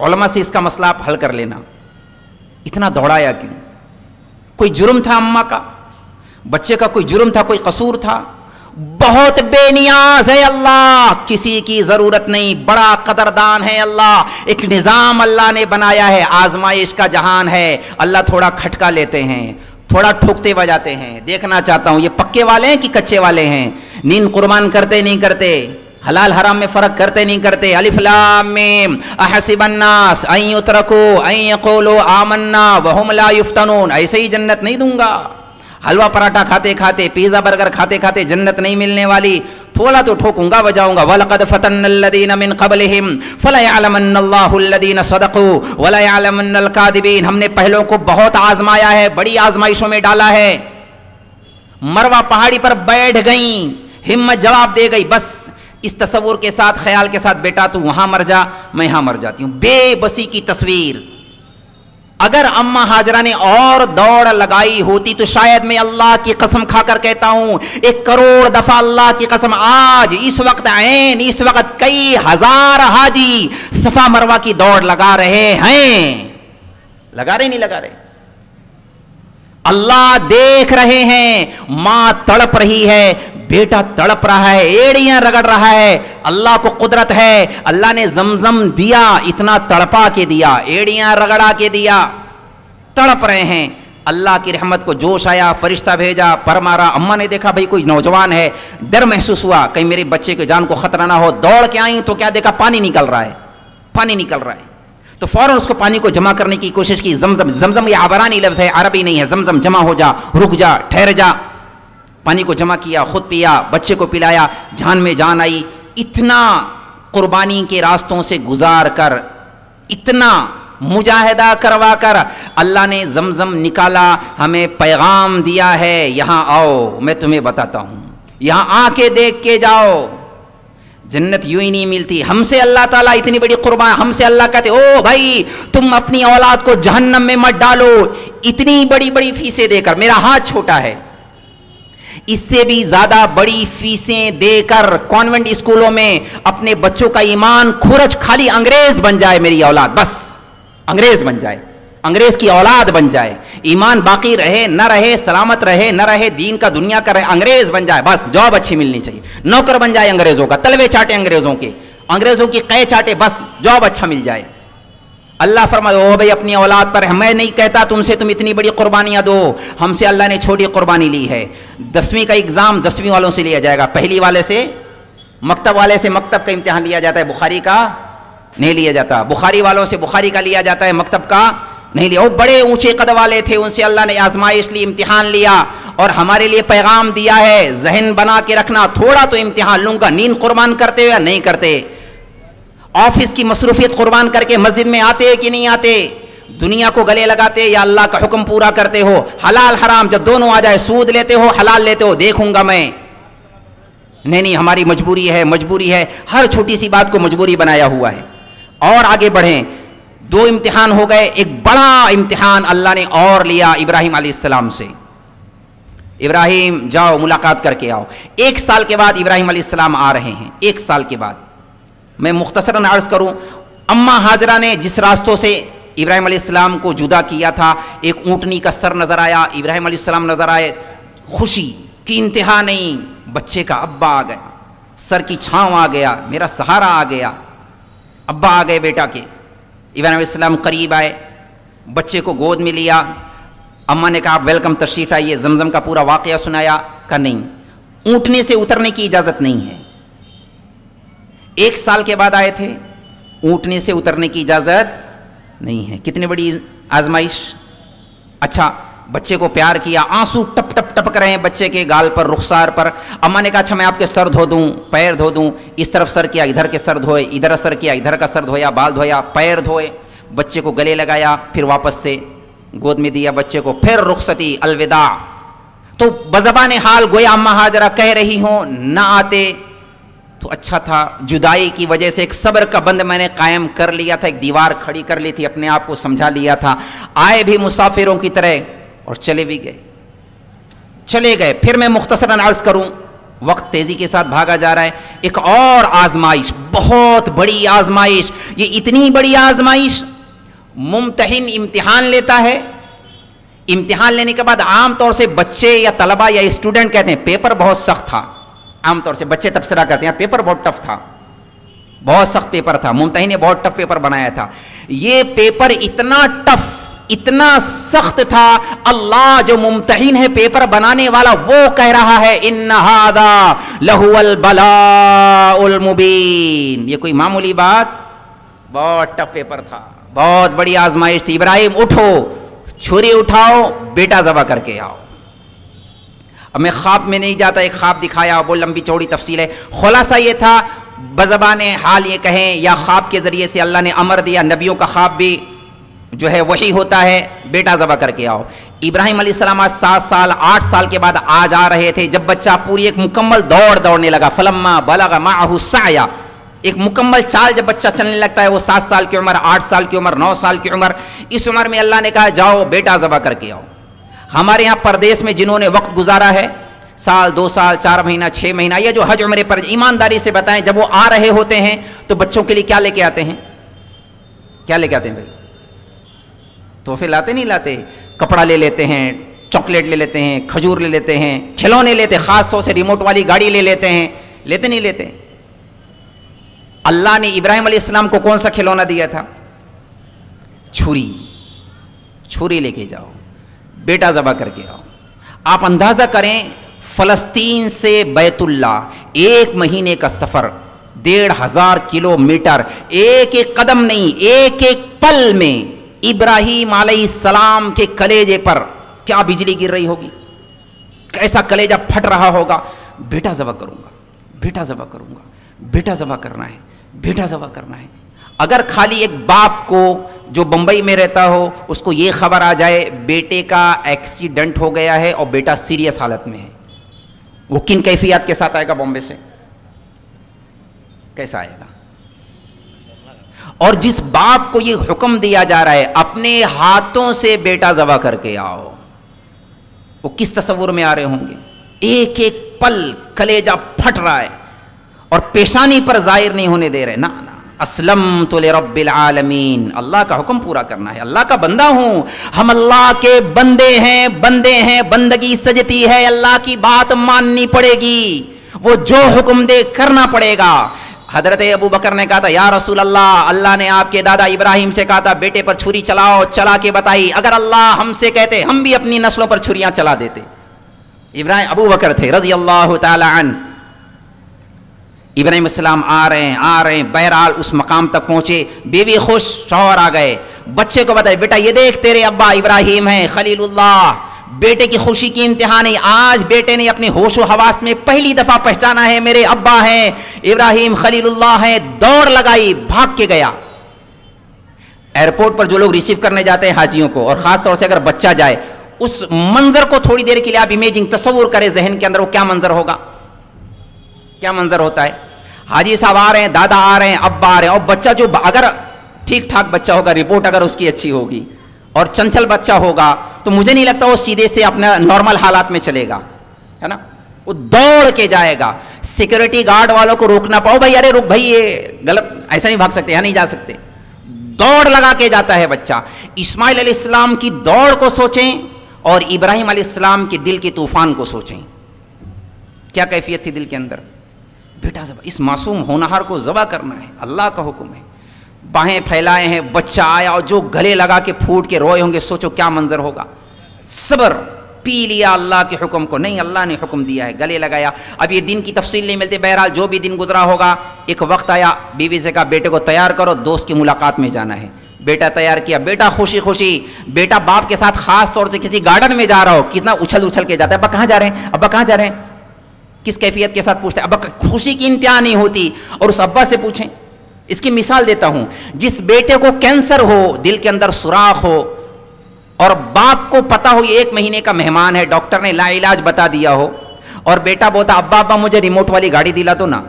علماء سے اس کا مسئلہ آپ حل کر لینا. اتنا دوڑایا کیوں؟ کوئی جرم تھا اماں کا؟ بچے کا کوئی جرم تھا؟ کوئی قصور تھا؟ بہت بے نیاز ہے اللہ، کسی کی ضرورت نہیں، بڑا قدردان ہے اللہ. ایک نظام اللہ نے بنایا ہے، آزمائش کا جہان ہے. اللہ تھوڑا کھٹکا لیتے ہیں، تھوڑا ٹھوکتے بجاتے ہیں. دیکھنا چاہتا ہوں یہ پکے والے ہیں کہ کچے والے ہیں. نیند قربان کرتے نہیں کرتے، حلال حرام میں فرق کرتے نہیں کرتے. الف لام میم احسب الناس ان یترکوا ان یقولوا آمنا وهم لا یفتنون. ایسے ہی جنت نہیں دوں گا. حلوہ پراٹھا کھاتے کھاتے، پیزا برگر کھاتے کھاتے جنت نہیں ملنے والی. تھوڑا تو ٹھوکوں گا بجاؤں گا. وَلَقَدْ فَتَنَّ الَّذِينَ مِنْ قَبْلِهِمْ فَلَيَعْلَمَنَّ اللَّهُ الَّذِينَ صَدَقُوا وَلَيَعْلَمَنَّ الْكَاذِبِينَ. ہم نے پہلوں کو بہت آزمایا ہے، بڑی آزمائشوں میں ڈالا ہے. مروہ پہاڑی پر بیٹھ گئیں، ہمت جواب دے گئی. بس اس تصور کے ساتھ، خیال کے ساتھ، بیٹا تو وہاں مر جا، میں یہاں مر جاتی ہوں. بے بسی کی تصویر. اگر اماں ہاجرہ نے اور دوڑ لگائی ہوتی تو شاید میں اللہ کی قسم کھا کر کہتا ہوں 1 کروڑ دفعہ اللہ کی قسم، آج اس وقت اس وقت کئی ہزار حاجی صفا مروہ کی دوڑ لگا رہے ہیں. لگا رہے نہیں لگا رہے؟ اللہ دیکھ رہے ہیں. ماں تڑپ رہی ہے، بیٹا تڑپ رہا ہے، ایڑیاں رگڑ رہا ہے. اللہ کو قدرت ہے، اللہ نے زمزم دیا، اتنا تڑپا کے دیا، ایڑیاں رگڑا کے دیا. تڑپ رہے ہیں. اللہ کی رحمت کو جوش آیا، فرشتہ بھیجا، پر مارا. اماں نے دیکھا بھائی کوئی نوجوان ہے، ڈر محسوس ہوا کہیں میرے بچے کی جان کو خطرہ نہ ہو. دوڑ کے آئیں تو کیا دیکھا؟ پانی نکل رہا ہے، پانی نکل رہا ہے. تو فوراً اس کو پانی کو جمع کرنے کی کوشش کی. زمزم، زمزم یہ عبرانی لفظ ہے، عربی نہیں ہے. زمزم جمع ہو جا، رک جا، ٹھہر جا. پانی کو جمع کیا، خود پیا، بچے کو پلایا. جان میں جان آئی. اتنا قربانی کے راستوں سے گزار کر، اتنا مجاہدہ کروا کر اللہ نے زمزم نکالا، ہمیں پیغام دیا ہے یہاں آؤ، میں تمہیں بتاتا ہوں، یہاں آ کے دیکھ کے جاؤ. جنت یوں ہی نہیں ملتی. ہم سے اللہ تعالیٰ اتنی بڑی قربان، ہم سے اللہ کہتے او بھائی تم اپنی اولاد کو جہنم میں مت ڈالو اتنی بڑی بڑی فیسیں دے کر. میرا ہاتھ چھوٹا ہے، اس سے بھی زیادہ بڑی فیسیں دے کر کانوینٹ اسکولوں میں اپنے بچوں کا ایمان کھرچ، خالی انگریز بن جائے میری اولاد، بس انگریز بن جائے، انگریز کی اولاد بن جائے، ایمان باقی رہے نہ رہے، سلامت رہے نہ رہے، دین کا دنیا کا رہے، انگریز بن جائے، بس جاب اچھی ملنی چاہیے، نوکر بن جائے انگریزوں کا، تلوے چاٹے انگریزوں کے، انگریزوں کی قے چاٹے، بس جاب اچھا مل جائے. اللہ فرمائے او بھائی اپنی اولاد پر میں نہیں کہتا تم سے تم اتنی بڑی قربانیاں دو، ہم سے اللہ نے چھوٹی قربانی لی ہے. 10ویں کا اگزام 10ویں والوں سے لیا جائے گا، پہلی والے سے، مکتب والے سے مکتب کا امتحان لیا جاتا ہے، بخاری کا نہیں لیا جاتا. بخاری والوں سے بخاری کا لیا جاتا ہے، مکتب کا نہیں لیا. وہ بڑے اونچے قد والے تھے، ان سے اللہ نے آزمائش لی، امتحان لیا، اور ہمارے لیے پیغام دیا ہے ذہن بنا کے رکھنا، تھوڑا تو امتحان لوں گا. نیند قربان کرتے ہو یا نہیں کرتے؟ آفس کی مصروفیت قربان کر کے مسجد میں آتے کہ نہیں آتے؟ دنیا کو گلے لگاتے یا اللہ کا حکم پورا کرتے ہو؟ حلال حرام جب دونوں آ جائے، سود لیتے ہو حلال لیتے ہو، دیکھوں گا میں. نہیں ہماری مجبوری ہے، مجبوری ہے، ہر چھوٹی سی بات کو مجبوری بنایا ہوا ہے. اور آگے بڑھیں. 2 امتحان ہو گئے، ایک بڑا امتحان اللہ نے اور لیا ابراہیم علیہ السلام سے. ابراہیم جاؤ ملاقات کر کے آؤ. 1 سال کے بعد ابراہیم علیہ السلام آ رہے ہیں. 1 سال کے بعد میں مختصراً عرض کروں، اماں ہاجرہ نے جس راستوں سے ابراہیم علیہ السلام کو جدا کیا تھا، ایک اونٹنی کا سر نظر آیا، ابراہیم علیہ السلام نظر آئے، خوشی کی انتہا نہیں. بچے کا ابا آ گیا، سر کی چھاؤں آ گیا، میرا سہارا آ گیا، ابا آ گئے بیٹا کے. ابراہیم علیہ السلام قریب آئے، بچے کو گود میں لیا. اماں نے کہا آپ ویلکم، تشریف آئیے. زمزم کا پورا واقعہ سنایا. کہا نہیں، اونٹنے سے اترنے کی اجازت نہیں ہے. 1 سال کے بعد آئے تھے، اونٹنے سے اترنے کی اجازت نہیں ہے. کتنی بڑی آزمائش. اچھا بچے کو پیار کیا، آنسو ٹپ ٹپ ٹپک رہے ہیں بچے کے گال پر، رخسار پر. اماں نے کہا اچھا میں آپ کے سر دھو دوں، پیر دھو دوں. اس طرف سر کیا، ادھر کے سر دھوئے، ادھر سر کیا، ادھر کا سر دھویا، بال دھویا، پیر دھوئے، بچے کو گلے لگایا، پھر واپس سے گود میں دیا بچے کو، پھر رخصتی، الوداع. تو بزبان حال گویا اماں ہاجرہ کہہ رہی ہوں نہ آتے تو اچھا تھا. جدائی کی وجہ سے ایک صبر کا بند میں نے قائم کر لیا تھا، ایک دیوار کھڑی کر لی تھی، اپنے آپ کو سمجھا لیا تھا. آئے بھی مسافروں کی طرح اور چلے بھی گئے، چلے گئے. پھر میں مختصراً عرض کروں، وقت تیزی کے ساتھ بھاگا جا رہا ہے. ایک اور آزمائش بہت بڑی آزمائش. یہ اتنی بڑی آزمائش ممتحن امتحان لیتا ہے. امتحان لینے کے بعد عام طور سے بچے یا طلبہ یا اسٹوڈنٹ کہتے ہیں پیپر بہت سخت تھا. عام طور سے بچے تبصرہ کرتے ہیں پیپر بہت ٹف تھا, بہت سخت پیپر تھا, ممتحن نے بہت ٹف پیپر بنایا تھا. یہ پیپر اتنا ٹف, اتنا سخت تھا, اللہ جو ممتحن ہے پیپر بنانے والا وہ کہہ رہا ہے ان ھذا لہو البلاء المبین. یہ کوئی معمولی بات, بہت ٹف پیپر تھا, بہت بڑی آزمائش تھی. ابراہیم اٹھو, چھری اٹھاؤ, بیٹا ذبح کر کے آؤ. اب میں خواب میں نہیں جاتا, ایک خواب دکھایا, وہ لمبی چوڑی تفصیل ہے. خلاصہ یہ تھا, بزبان حال یہ کہیں یا خواب کے ذریعے سے اللہ نے امر دیا, نبیوں کا خواب بھی جو ہے وہی ہوتا ہے, بیٹا ذبح کر کے آؤ. ابراہیم علیہ السلام 7 سال 8 سال کے بعد آج آ رہے تھے, جب بچہ پوری ایک مکمل دوڑنے لگا. فلما بلغ معه السعی, ایک مکمل چال جب بچہ چلنے لگتا ہے, وہ 7 سال کی عمر, 8 سال کی عمر, 9 سال کی عمر, اس عمر میں اللہ نے کہا جاؤ بیٹا ذبح کر کے آؤ. ہمارے یہاں پردیس میں جنہوں نے وقت گزارا ہے, سال 2 سال 4 مہینہ 6 مہینہ, یا جو حج عمرے پر, ایمانداری سے بتائیں جب وہ آ رہے ہوتے ہیں تو بچوں کے لیے کیا لے کے آتے ہیں؟ کیا لے کے آتے ہیں بھائی؟ تحفے لاتے نہیں لاتے؟ کپڑا لے لیتے ہیں, چاکلیٹ لے لیتے ہیں, کھجور لے لیتے ہیں, کھلونے لیتے, خاص طور سے ریموٹ والی گاڑی لے لیتے ہیں. لیتے نہیں لیتے؟ اللہ نے ابراہیم علیہ السلام کو کون سا کھلونا دیا تھا؟ چھری. چھری لے کے جاؤ, بیٹا ذبح کر کے آؤ. آپ اندازہ کریں, فلسطین سے بیت اللہ 1 مہینے کا سفر, 1500 کلومیٹر, ایک ایک قدم نہیں, ایک ایک پل میں ابراہیم علیہ السلام کے کلیجے پر کیا بجلی گر رہی ہوگی, کیسا کلیجہ پھٹ رہا ہوگا. بیٹا ذبح کروں گا, بیٹا ذبح کروں گا, بیٹا ذبح کرنا ہے, بیٹا ذبح کرنا ہے. اگر خالی ایک باپ کو جو بمبئی میں رہتا ہو اس کو یہ خبر آ جائے بیٹے کا ایکسیڈنٹ ہو گیا ہے اور بیٹا سیریس حالت میں ہے, وہ کن کیفیات کے ساتھ آئے گا بامبے سے؟ کیسا آئے گا؟ اور جس باپ کو یہ حکم دیا جا رہا ہے اپنے ہاتھوں سے بیٹا ذبح کر کے آؤ, وہ کس تصور میں آ رہے ہوں گے؟ ایک ایک پل کلیجہ پھٹ رہا ہے اور پیشانی پر ظاہر نہیں ہونے دے رہے. نا اسلمت لرب العالمین, اللہ کا حکم پورا کرنا ہے, اللہ کا بندہ ہوں, ہم اللہ کے بندے ہیں, بندے ہیں, بندگی سجتی ہے, اللہ کی بات ماننی پڑے گی, وہ جو حکم دے کرنا پڑے گا. حضرت ابو بکر نے کہا تھا یا رسول اللہ, اللہ نے آپ کے دادا ابراہیم سے کہا تھا بیٹے پر چھری چلاؤ, چلا کے بتائی, اگر اللہ ہم سے کہتے ہم بھی اپنی نسلوں پر چھریاں چلا دیتے. ابو بکر تھے رضی اللہ تعالی عنہ. ابراہیم السلام آ رہے ہیں, بہرحال اس مقام تک پہنچے, بیوی خوش, شوہر آ گئے, بچے کو بتائے بیٹا یہ دیکھ تیرے ابا ابراہیم ہیں خلیل اللہ. بیٹے کی خوشی کی انتہا نہیں, آج بیٹے نے اپنے ہوش و حواس میں پہلی دفعہ پہچانا ہے میرے ابا ہیں ابراہیم خلیل اللہ ہیں. دوڑ لگائی, بھاگ کے گیا. ایئرپورٹ پر جو لوگ ریسیو کرنے جاتے ہیں حاجیوں کو, اور خاص طور سے اگر بچہ جائے, اس منظر کو تھوڑی دیر کے لیے آپ امیجنگ تصور کریں ذہن کے اندر, وہ کیا منظر ہوگا, کیا منظر ہوتا ہے. حاجی صاحب آ رہے ہیں, دادا آ رہے ہیں, ابا آ رہے ہیں, اور بچہ جو اگر ٹھیک ٹھاک بچہ ہوگا, رپورٹ اگر اس کی اچھی ہوگی اور چنچل بچہ ہوگا تو مجھے نہیں لگتا وہ سیدھے سے اپنا نارمل حالات میں چلے گا, ہے نا, وہ دوڑ کے جائے گا. سیکورٹی گارڈ والوں کو روکنا پاؤ, بھائی ارے رک بھائی یہ غلط, ایسا نہیں بھاگ سکتے, یہاں نہیں جا سکتے. دوڑ لگا کے جاتا ہے بچہ. اسماعیل علیہ السلام کی دوڑ کو سوچیں اور ابراہیم علیہ السلام کے دل کے طوفان کو سوچیں, کیا کیفیت تھی دل کے اندر. بیٹا ذبح, اس معصوم ہونہار کو ذبح کرنا ہے, اللہ کا حکم ہے. باہیں پھیلائے ہیں, بچہ آیا اور جو گلے لگا کے پھوٹ کے روئے ہوں گے, سوچو کیا منظر ہوگا. صبر, پی لیا اللہ کے حکم کو, نہیں اللہ نے حکم دیا ہے, گلے لگایا. اب یہ دن کی تفصیل نہیں ملتی, بہرحال جو بھی دن گزرا ہوگا. ایک وقت آیا, بیوی سے کہا بیٹے کو تیار کرو, دوست کی ملاقات میں جانا ہے. بیٹا تیار کیا, بیٹا خوشی خوشی, بیٹا باپ کے ساتھ خاص طور سے کسی گارڈن میں جا رہا ہو, کتنا اچھل اچھل کے جاتا ہے, ابا کہاں جا رہے ہیں, ابا کہاں جا رہے ہیں, کس کیفیت کے ساتھ پوچھتے ہیں. ابا خوشی کی انتہا نہیں ہوتی. اور اس ابا سے پوچھیں, اس کی مثال دیتا ہوں, جس بیٹے کو کینسر ہو, دل کے اندر سوراخ ہو, اور باپ کو پتا ہو یہ 1 مہینے کا مہمان ہے, ڈاکٹر نے لا علاج بتا دیا ہو, اور بیٹا بولتا ابا مجھے ریموٹ والی گاڑی دلا دو نا,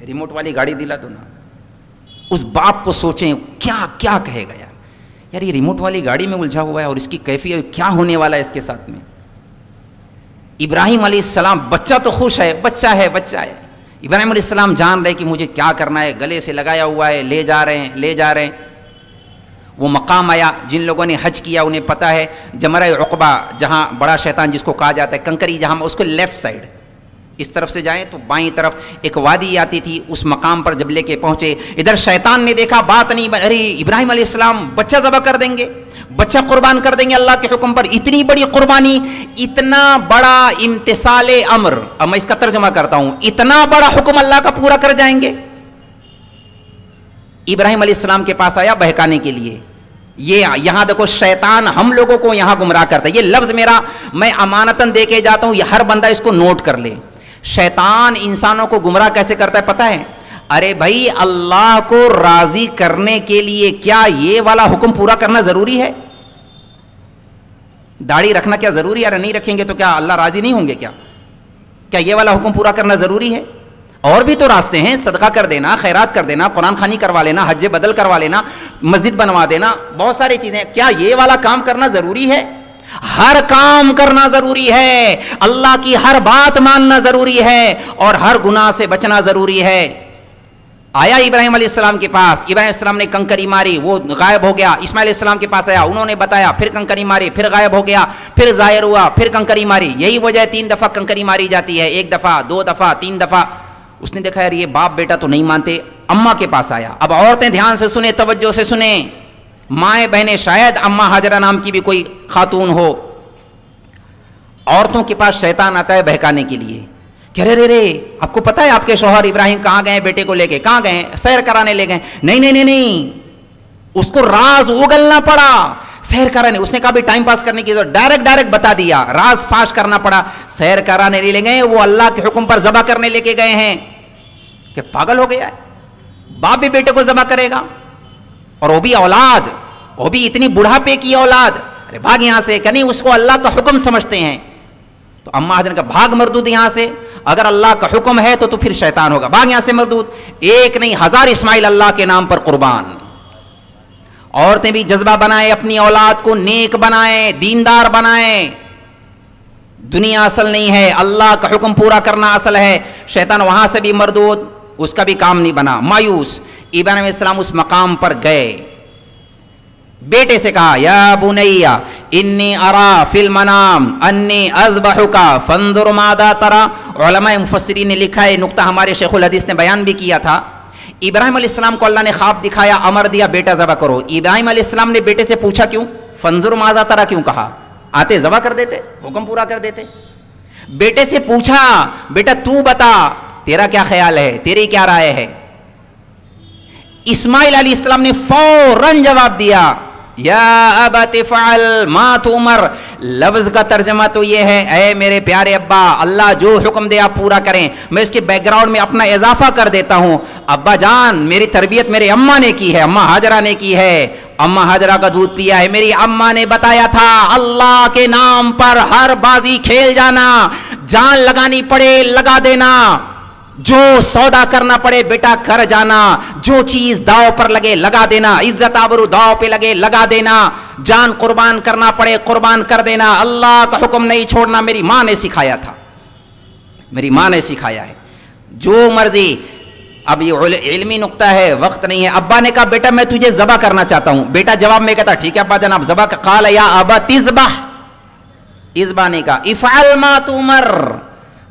ریموٹ والی گاڑی دلا دو نا. اس باپ کو سوچیں کیا کیا کہے گا, یار یہ ریموٹ والی گاڑی میں الجھا ہوا ہے اور اس کی کیفیت کیا ہونے والا ہے اس کے ساتھ میں. ابراہیم علیہ السلام, بچہ تو خوش ہے, بچہ ہے, ابراہیم علیہ السلام جان رہے کہ مجھے کیا کرنا ہے، گلے سے لگایا ہوا ہے، لے جا رہے ہیں. وہ مقام آیا، جن لوگوں نے حج کیا انہیں پتہ ہے، جمرہ عقبہ جہاں بڑا شیطان جس کو کہا جاتا ہے، کنکری جہاں، اس کو لیفٹ سائڈ اس طرف سے جائیں تو بائیں طرف ایک وادی آتی تھی. اس مقام پر جب لے کے پہنچے، ادھر شیطان نے دیکھا بات نہیں، ارے ابراہیم علیہ السلام بچہ ذبح کر دیں گے، بچہ قربان کر دیں گے اللہ کے حکم پر. اتنی بڑی قربانی، اتنا بڑا امتثال امر، اب میں اس کا ترجمہ کرتا ہوں، اتنا بڑا حکم اللہ کا پورا کر جائیں گے. ابراہیم علیہ السلام کے پاس آیا بہکانے کے لیے. یہ یہاں دیکھو شیطان ہم لوگوں کو یہاں گمراہ کرتا ہے. یہ لفظ میرا میں امانتاً دے کے جاتا ہوں، یہ ہر بندہ اس کو نوٹ کر لے. شیطان انسانوں کو گمراہ کیسے کرتا ہے پتہ ہے؟ ارے بھائی اللہ کو راضی کرنے کے لیے کیا یہ والا حکم پورا کرنا ضروری ہے؟ داڑھی رکھنا کیا ضروری ہے؟ اگر نہیں رکھیں گے تو کیا اللہ راضی نہیں ہوں گے؟ کیا یہ والا حکم پورا کرنا ضروری ہے؟ اور بھی تو راستے ہیں، صدقہ کر دینا، خیرات کر دینا، قرآن خوانی کروا لینا، حج بدل کروا لینا، مسجد بنوا دینا، بہت ساری چیزیں. کیا یہ والا کام کرنا ضروری ہے؟ ہر کام کرنا ضروری ہے، اللہ کی ہر بات ماننا ضروری ہے، اور ہر گناہ سے بچنا ضروری ہے. آیا ابراہیم علیہ السلام کے پاس، ابراہیم علیہ السلام نے کنکری ماری، وہ غائب ہو گیا. اسماعیل علیہ السلام کے پاس آیا، انہوں نے بتایا، پھر کنکری ماری، پھر غائب ہو گیا، پھر ظاہر ہوا، پھر کنکری ماری. یہی وجہ ہے 3 دفعہ کنکری ماری جاتی ہے، 1 دفعہ 2 دفعہ 3 دفعہ. اس نے دیکھا یار یہ باپ بیٹا تو نہیں مانتے، اماں کے پاس آیا. اب عورتیں دھیان سے سنیں، توجہ سے سنیں، مائیں بہنیں، شاید اماں ہاجرہ نام کی بھی کوئی خاتون ہو. عورتوں کے پاس شیطان آتا ہے بہکانے کے لیے کہ رے آپ کو پتہ ہے آپ کے شوہر ابراہیم کہاں گئے، بیٹے کو لے کے کہاں گئے؟ سیر کرانے لے گئے. نہیں، اس کو راز اگلنا پڑا. سیر کرانے، اس نے کہا بھی ٹائم پاس کرنے کی ضرورت، ڈائریکٹ بتا دیا، راز فاش کرنا پڑا. سیر کرانے نہیں لے گئے، وہ اللہ کے حکم پر ذبح کرنے لے کے گئے ہیں. کہ پاگل ہو گیا ہے، باپ بھی بیٹے کو ذبح کرے گا، اور وہ بھی اولاد، وہ بھی اتنی بڑھاپے کی اولاد. ارے بھاگ یہاں سے، کہ نہیں اس کو اللہ کا حکم سمجھتے ہیں. تو اماں حضرت کا بھاگ مردود یہاں سے، اگر اللہ کا حکم ہے تو پھر شیطان ہوگا، بھاگ یہاں سے مردود. 1 نہیں 1000 اسماعیل اللہ کے نام پر قربان. عورتیں بھی جذبہ بنائیں، اپنی اولاد کو نیک بنائیں، دیندار بنائیں. دنیا اصل نہیں ہے، اللہ کا حکم پورا کرنا اصل ہے. شیطان وہاں سے بھی مردود، اس کا بھی کام نہیں بنا، مایوس. ابراہیم علیہ السلام اس مقام پر گئے، بیٹے سے کہا یا بنیا انی ارا فی المنام انی اذبحک فانظر ماذا ترى. علماء مفسرین نے لکھا ہے، نقطہ ہمارے شیخ الحدیث نے بیان بھی کیا تھا. ابراہیم علیہ السلام کو اللہ نے خواب دکھایا، امر دیا بیٹا ذبح کرو. ابراہیم علیہ السلام نے بیٹے سے پوچھا کیوں؟ فانظر ماذا ترى کیوں کہا؟ آتے ذبح کر دیتے، حکم پورا کر دیتے. بیٹے سے پوچھا بیٹا تو بتا تیرا کیا خیال ہے، تیری کیا رائے ہے؟ اسماعیل علیہ السلام نے فوراً جواب دیا یا ابت فعل ما تؤمر. لفظ کا ترجمہ تو یہ ہے، اے میرے پیارے ابا، اللہ جو حکم دے آپ پورا کریں. میں اس کے بیک گراؤنڈ میں اپنا اضافہ کر دیتا ہوں. ابا جان، میری تربیت میرے اماں نے کی ہے، اماں ہاجرہ نے کی ہے، اماں ہاجرہ کا دودھ پیا ہے. میری اماں نے بتایا تھا اللہ کے نام پر ہر بازی کھیل جانا، جان لگانی پڑے لگا دینا، جو سودا کرنا پڑے بیٹا کر جانا، جو چیز داؤ پر لگے لگا دینا، عزت آبرو داؤ پہ لگے لگا دینا، جان قربان کرنا پڑے قربان کر دینا، اللہ کا حکم نہیں چھوڑنا. میری ماں نے سکھایا تھا، میری ماں نے سکھایا ہے، جو مرضی. اب یہ علمی نقطہ ہے، وقت نہیں ہے. ابا نے کہا بیٹا میں تجھے ذبح کرنا چاہتا ہوں. بیٹا جواب میں کہتا ٹھیک ہے ابا جان آپ ذبح. قال یا ابا تذبح، اذبح نہیں کہا، افعل ما تؤمر،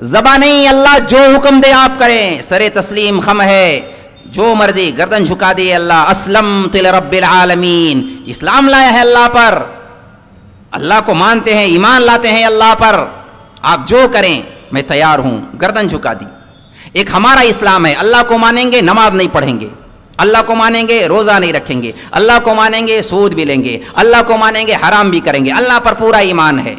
ذبح نہیں، اللہ جو حکم دے آپ کریں. سر تسلیم خم ہے، جو مرضی، گردن جھکا دی اللہ. اسلمت لرب العالمین، اسلام لایا ہے اللہ پر، اللہ کو مانتے ہیں، ایمان لاتے ہیں اللہ پر، آپ جو کریں میں تیار ہوں. گردن جھکا دی. ایک ہمارا اسلام ہے، اللہ کو مانیں گے نماز نہیں پڑھیں گے، اللہ کو مانیں گے روزہ نہیں رکھیں گے، اللہ کو مانیں گے سود بھی لیں گے، اللہ کو مانیں گے حرام بھی کریں گے. اللہ پر پورا ایمان ہے.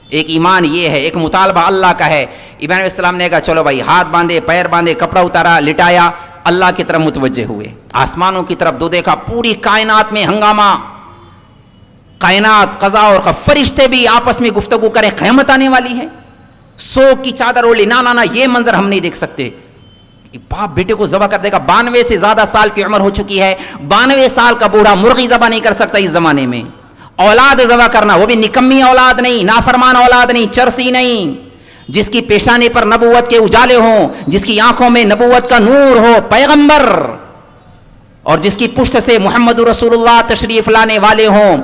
ایک ایمان یہ ہے، ایک مطالبہ اللہ کا ہے. ابراہیم علیہ السلام نے کہا چلو بھائی، ہاتھ باندھے پیر باندھے کپڑا اتارا لٹایا، اللہ کی طرف متوجہ ہوئے، آسمانوں کی طرف. دو دیکھا پوری کائنات میں ہنگامہ، کائنات قضا اور فرشتے بھی آپس میں گفتگو کریں قیامت آنے والی ہے. سوگ کی چادر اوڑھی، نا یہ منظر ہم نہیں دیکھ سکتے. باپ بیٹے کو ذبح کر دے گا. 92 سے زیادہ سال کی عمر ہو چکی ہے، 92 سال کا بوڑھا مرغی ذبح نہیں کر سکتا اس زمانے میں. اولاد ذبح کرنا، وہ بھی نکمی اولاد نہیں، نافرمان اولاد نہیں، چرسی نہیں، جس کی پیشانی پر نبوت کے اجالے ہوں، جس کی آنکھوں میں نبوت کا نور ہو، پیغمبر، اور جس کی پشت سے محمد رسول اللہ تشریف لانے والے ہوں،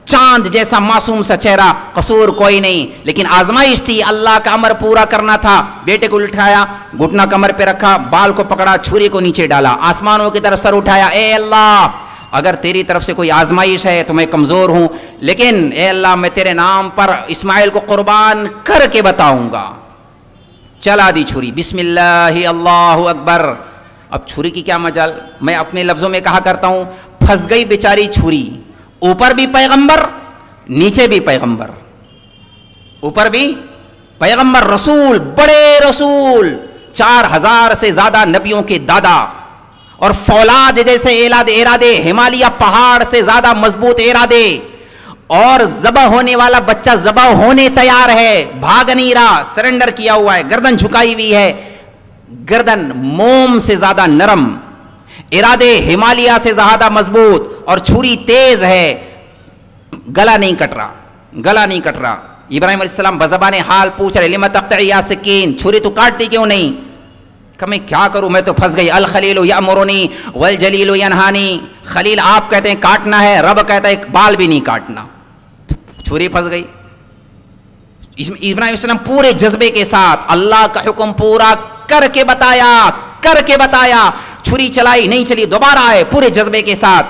چاند جیسا معصوم سا چہرہ، قصور کوئی نہیں، لیکن آزمائش تھی، اللہ کا امر پورا کرنا تھا۔ بیٹے کو اٹھایا، گھٹنا کمر پہ رکھا، بال کو پکڑا، چھری کو نیچے ڈالا، آسمانوں کی طرف سر اٹھایا، اے اللہ اگر تیری طرف سے کوئی آزمائش ہے تو میں کمزور ہوں، لیکن اے اللہ میں تیرے نام پر اسماعیل کو قربان کر کے بتاؤں گا۔ چلا دی چھری، بسم اللہ اللہ اکبر۔ اب چھری کی کیا مجال، میں اپنے لفظوں میں کہا کرتا ہوں، پھنس گئی بیچاری چھری، اوپر بھی پیغمبر نیچے بھی پیغمبر، اوپر بھی پیغمبر، رسول، بڑے رسول، 4000 سے زیادہ نبیوں کے دادا، اور فولاد جیسے ارادے، ہمالیہ پہاڑ سے زیادہ مضبوط ارادے، اور ذبح ہونے والا بچہ ذبح ہونے تیار ہے، بھاگ نہیں رہا، سرنڈر کیا ہوا ہے، گردن جھکائی ہوئی ہے، گردن موم سے زیادہ نرم، ارادے ہمالیہ سے زیادہ مضبوط، اور چھری تیز ہے، گلا نہیں کٹ رہا، گلا نہیں کٹ رہا۔ ابراہیم علیہ السلام بزبان حال پوچھ رہے، لما تقطعی یا سکین، چھری تو کاٹتی کیوں نہیں؟ کہ میں کیا کروں، میں تو پھنس گئی، الخلیل یامرنی والجلیل ینہانی، خلیل آپ کہتے ہیں کاٹنا ہے، رب کہتا ہے بال بھی نہیں کاٹنا، چھری پھنس گئی۔ ابراہیم علیہ السلام پورے جذبے کے ساتھ اللہ کا حکم پورا کر کے بتایا، چھری چلائی نہیں چلی، دوبارہ آئے پورے جذبے کے ساتھ،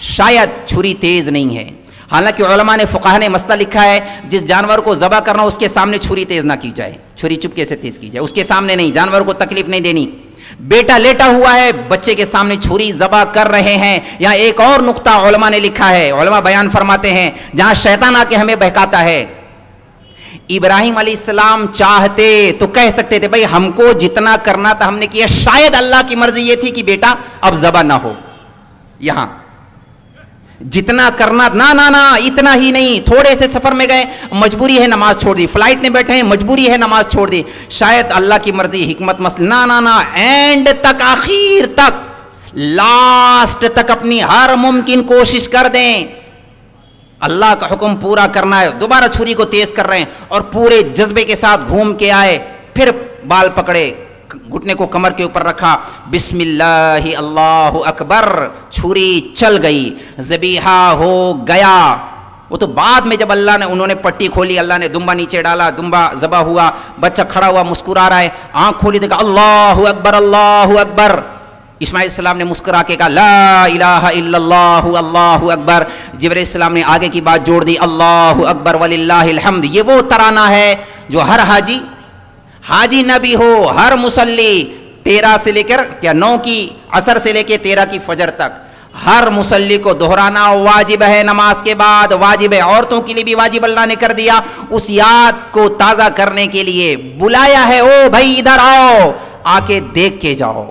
شاید چھری تیز نہیں ہے، حالانکہ علماء نے فقہ نے مسئلہ لکھا ہے، جس جانور کو ذبح کرنا اس کے سامنے چھری تیز نہ کی جائے، چھری چپکے سے تیز کی جائے، اس کے سامنے نہیں، جانور کو تکلیف نہیں دینی۔ بیٹا لیٹا ہوا ہے، بچے کے سامنے چھری ذبح کر رہے ہیں۔ یہاں ایک اور نقطہ علماء نے لکھا ہے، علماء بیان فرماتے ہیں، جہاں شیطان آ کے ہمیں بہکاتا ہے، ابراہیم علیہ السلام چاہتے تو کہہ سکتے تھے بھائی ہم کو جتنا کرنا تھا ہم نے کیا، شاید اللہ کی مرضی یہ تھی کہ بیٹا اب ذبح نہ ہو، یہاں جتنا کرنا نہ اتنا ہی نہیں، تھوڑے سے سفر میں گئے، مجبوری ہے نماز چھوڑ دی، فلائٹ میں بیٹھے ہیں مجبوری ہے نماز چھوڑ دی، شاید اللہ کی مرضی حکمت مسئلہ، نہ اینڈ تک، آخر تک، لاسٹ تک اپنی ہر ممکن کوشش کر دیں، اللہ کا حکم پورا کرنا ہے، دوبارہ چھری کو تیز کر رہے ہیں، اور پورے جذبے کے ساتھ گھوم کے آئے، پھر بال پکڑے، گھٹنے کو کمر کے اوپر رکھا، بسم اللہ اللہ اکبر، چھری چل گئی، ذبیحہ ہو گیا۔ وہ تو بعد میں جب اللہ نے انہوں نے پٹی کھولی، اللہ نے دمبا نیچے ڈالا، دمبا ذبح ہوا، بچہ کھڑا ہوا مسکرا رہا ہے، آنکھ کھولی دیکھا اللہ اکبر اللہ اکبر، اسماعیل السلام نے مسکرا کے کہا لا الہ الا اللہ اللہ اکبر، جبرائیل السلام نے آگے کی بات جوڑ دی، اللہ اکبر وللہ الحمد۔ یہ وہ ترانہ ہے جو ہر حاجی نہ بھی ہو، ہر مصلی 13 سے لے کر 9 کی عصر سے لے کے 13 کی فجر تک ہر مصلی کو دہرانا واجب ہے، نماز کے بعد واجب ہے، عورتوں کے لیے بھی واجب اللہ نے کر دیا، اس یاد کو تازہ کرنے کے لیے بلایا ہے، او بھائی ادھر آؤ، آ کے دیکھ کے جاؤ،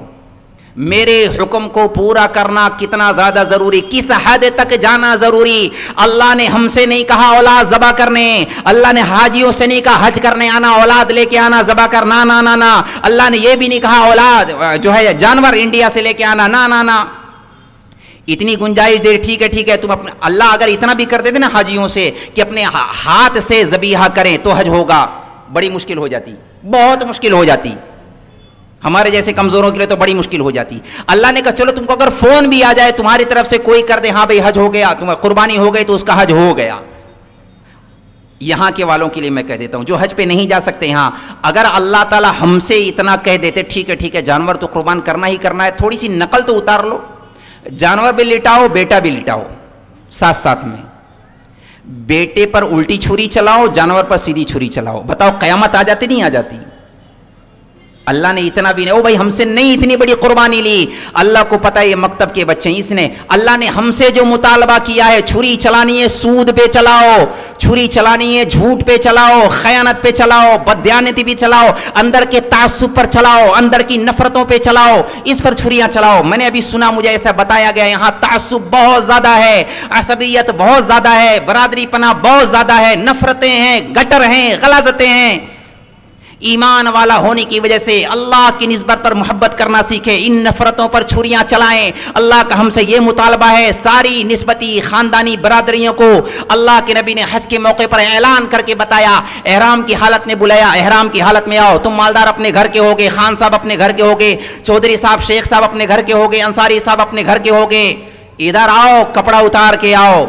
میرے حکم کو پورا کرنا کتنا زیادہ ضروری، کس حد تک جانا ضروری۔ اللہ نے ہم سے نہیں کہا اولاد ذبح کرنے، اللہ نے حاجیوں سے نہیں کہا حج کرنے آنا، اولاد لے کے آنا ذبح کرنا، نہ، اللہ نے یہ بھی نہیں کہا اولاد جو ہے جانور انڈیا سے لے کے آنا، نہ، اتنی گنجائش دے، ٹھیک ہے تم اپنے، اللہ اگر اتنا بھی کر دیتے نا حاجیوں سے کہ اپنے ہاتھ سے ذبیحہ کریں تو حج ہوگا، بڑی مشکل ہو جاتی، بہت مشکل ہو جاتی، ہمارے جیسے کمزوروں کے لیے تو بڑی مشکل ہو جاتی۔ اللہ نے کہا چلو تم کو اگر فون بھی آ جائے تمہاری طرف سے کوئی کر دے، ہاں بھائی حج ہو گیا، تمہیں قربانی ہو گئی تو اس کا حج ہو گیا۔ یہاں کے والوں کے لیے میں کہہ دیتا ہوں جو حج پہ نہیں جا سکتے، ہاں اگر اللہ تعالی ہم سے اتنا کہہ دیتے ٹھیک ہے جانور تو قربان کرنا ہی کرنا ہے، تھوڑی سی نقل تو اتار لو، جانور بھی لٹاؤ بیٹا بھی لٹاؤ ساتھ میں، بیٹے پر الٹی چھری چلاؤ، جانور پر سیدھی چھری چلاؤ، بتاؤ قیامت آ جاتی نہیں آ جاتی؟ اللہ نے اتنا بھی نہیں، او بھائی ہم سے نہیں اتنی بڑی قربانی لی، اللہ کو پتہ ہے یہ مکتب کے بچے ہیں، اس نے اللہ نے ہم سے جو مطالبہ کیا ہے، چھری چلانی ہے سود پہ چلاؤ، چھری چلانی ہے جھوٹ پہ چلاؤ، خیانت پہ چلاؤ، بددیانتی پہ چلاؤ، اندر کے تعصب پر چلاؤ، اندر کی نفرتوں پہ چلاؤ، اس پر چھریاں چلاؤ۔ میں نے ابھی سنا، مجھے ایسا بتایا گیا یہاں تعصب بہت زیادہ ہے، عصبیت بہت زیادہ ہے، برادری پناہ بہت زیادہ ہے، نفرتیں ہیں، گٹر ہیں، غلاظتیں ہیں، ایمان والا ہونے کی وجہ سے اللہ کی نسبت پر محبت کرنا سیکھے، ان نفرتوں پر چھریاں چلائیں۔ اللہ کا ہم سے یہ مطالبہ ہے، ساری نسبتی خاندانی برادریوں کو اللہ کے نبی نے حج کے موقع پر اعلان کر کے بتایا، احرام کی حالت میں بلایا، احرام کی حالت میں آؤ، تم مالدار اپنے گھر کے ہوگے، خان صاحب اپنے گھر کے ہوگے، چودھری صاحب شیخ صاحب اپنے گھر کے ہوگے، انصاری صاحب اپنے گھر کے ہوگے، ادھر آؤ، کپڑا اتار کے آؤ،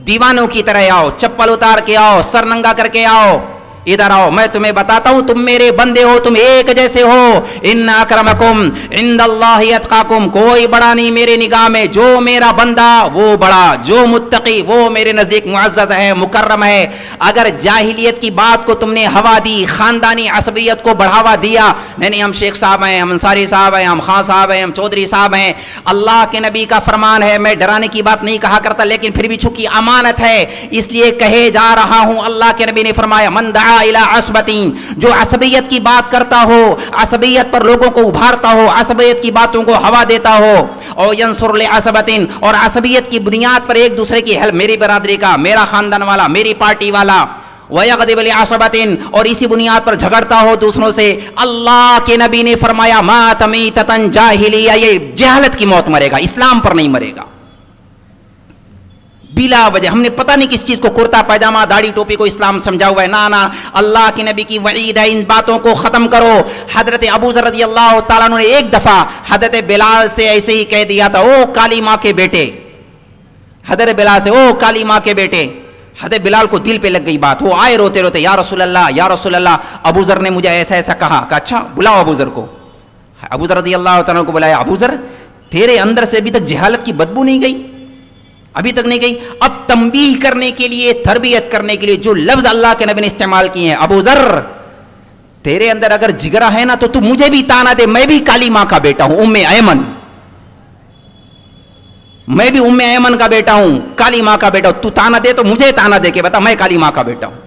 دیوانوں کی طرح آؤ، چپل اتار کے آؤ، سر ننگا کر کے آؤ، ادھر آؤ، میں تمہیں بتاتا ہوں تم میرے بندے ہو، تم ایک جیسے ہو، ان اکرمکم عند اللہ اتقاکم، کوئی بڑا نہیں میرے نگاہ میں، جو میرا بندہ وہ بڑا، جو متقی وہ میرے نزدیک معزز ہے، مکرم ہے۔ اگر جاہلیت کی بات کو تم نے ہوا دی، خاندانی عصبیت کو بڑھاوا دیا، نہیں ہم شیخ صاحب ہیں، ہم انصاری صاحب ہیں، ہم خان صاحب ہیں، ہم چودھری صاحب ہیں، اللہ کے نبی کا فرمان ہے، میں ڈرانے کی بات نہیں کہا کرتا، لیکن پھر بھی چونکہ امانت ہے اس لیے کہے جا رہا ہوں۔ اللہ کے نبی نے فرمایا من دعا الی عصبتین، جو عصبیت کی بات کرتا ہو، عصبیت پر لوگوں کو ابھارتا ہو، عصبیت کی باتوں کو ہوا دیتا ہو، اور ینصر لعصبتین، اور عصبیت کی بنیاد پر ایک دوسرے کی ہیلپ، میری برادری کا، میرا خاندان والا، میری پارٹی والا، وَيَغْضِبُ لِعَصَبَةٍ، اور اسی بنیاد پر جھگڑتا ہو دوسروں سے، اللہ کے نبی نے فرمایا مَاتَ مِیتَةً جاہلیہ، یہ جہالت کی موت مرے گا، اسلام پر نہیں مرے گا بلا وجہ۔ ہم نے پتہ نہیں کس چیز کو کرتا پائجامہ داڑھی ٹوپی کو اسلام سمجھا ہوا ہے، نا اللہ کے نبی کی وعید ہے، ان باتوں کو ختم کرو۔ حضرت ابو ذر رضی اللہ تعالیٰ عنہ نے ایک دفعہ حضرت بلال سے ایسے ہی کہہ دیا تھا، او کالی ماں کے بیٹے، حضرت بلال سے، او کالی ماں کے بیٹے۔ حضرت بلال کو دل پہ لگ گئی بات، وہ آئے روتے روتے، یا رسول اللہ یا رسول اللہ، ابو ذر نے مجھے ایسا ایسا کہا۔ اچھا بلاؤ ابو ذر کو۔ ابو ذر رضی اللہ تعالیٰ کو بلایا، ابو ذر تیرے اندر سے ابھی تک جہالت کی بدبو نہیں گئی، ابھی تک نہیں گئی؟ اب تنبیہ کرنے کے لیے، تربیت کرنے کے لیے جو لفظ اللہ کے نبی نے استعمال کیے ہیں، ابو ذر تیرے اندر اگر جگرا ہے نا تو مجھے بھی تانا دے، میں بھی کالی ماں کا بیٹا ہوں، ام ایمن، میں بھی ام ایمن کا بیٹا ہوں، کالی ماں کا بیٹا ہوں، تو تانا دے تو مجھے تانا دے کے بتا میں کالی ماں کا بیٹا ہوں۔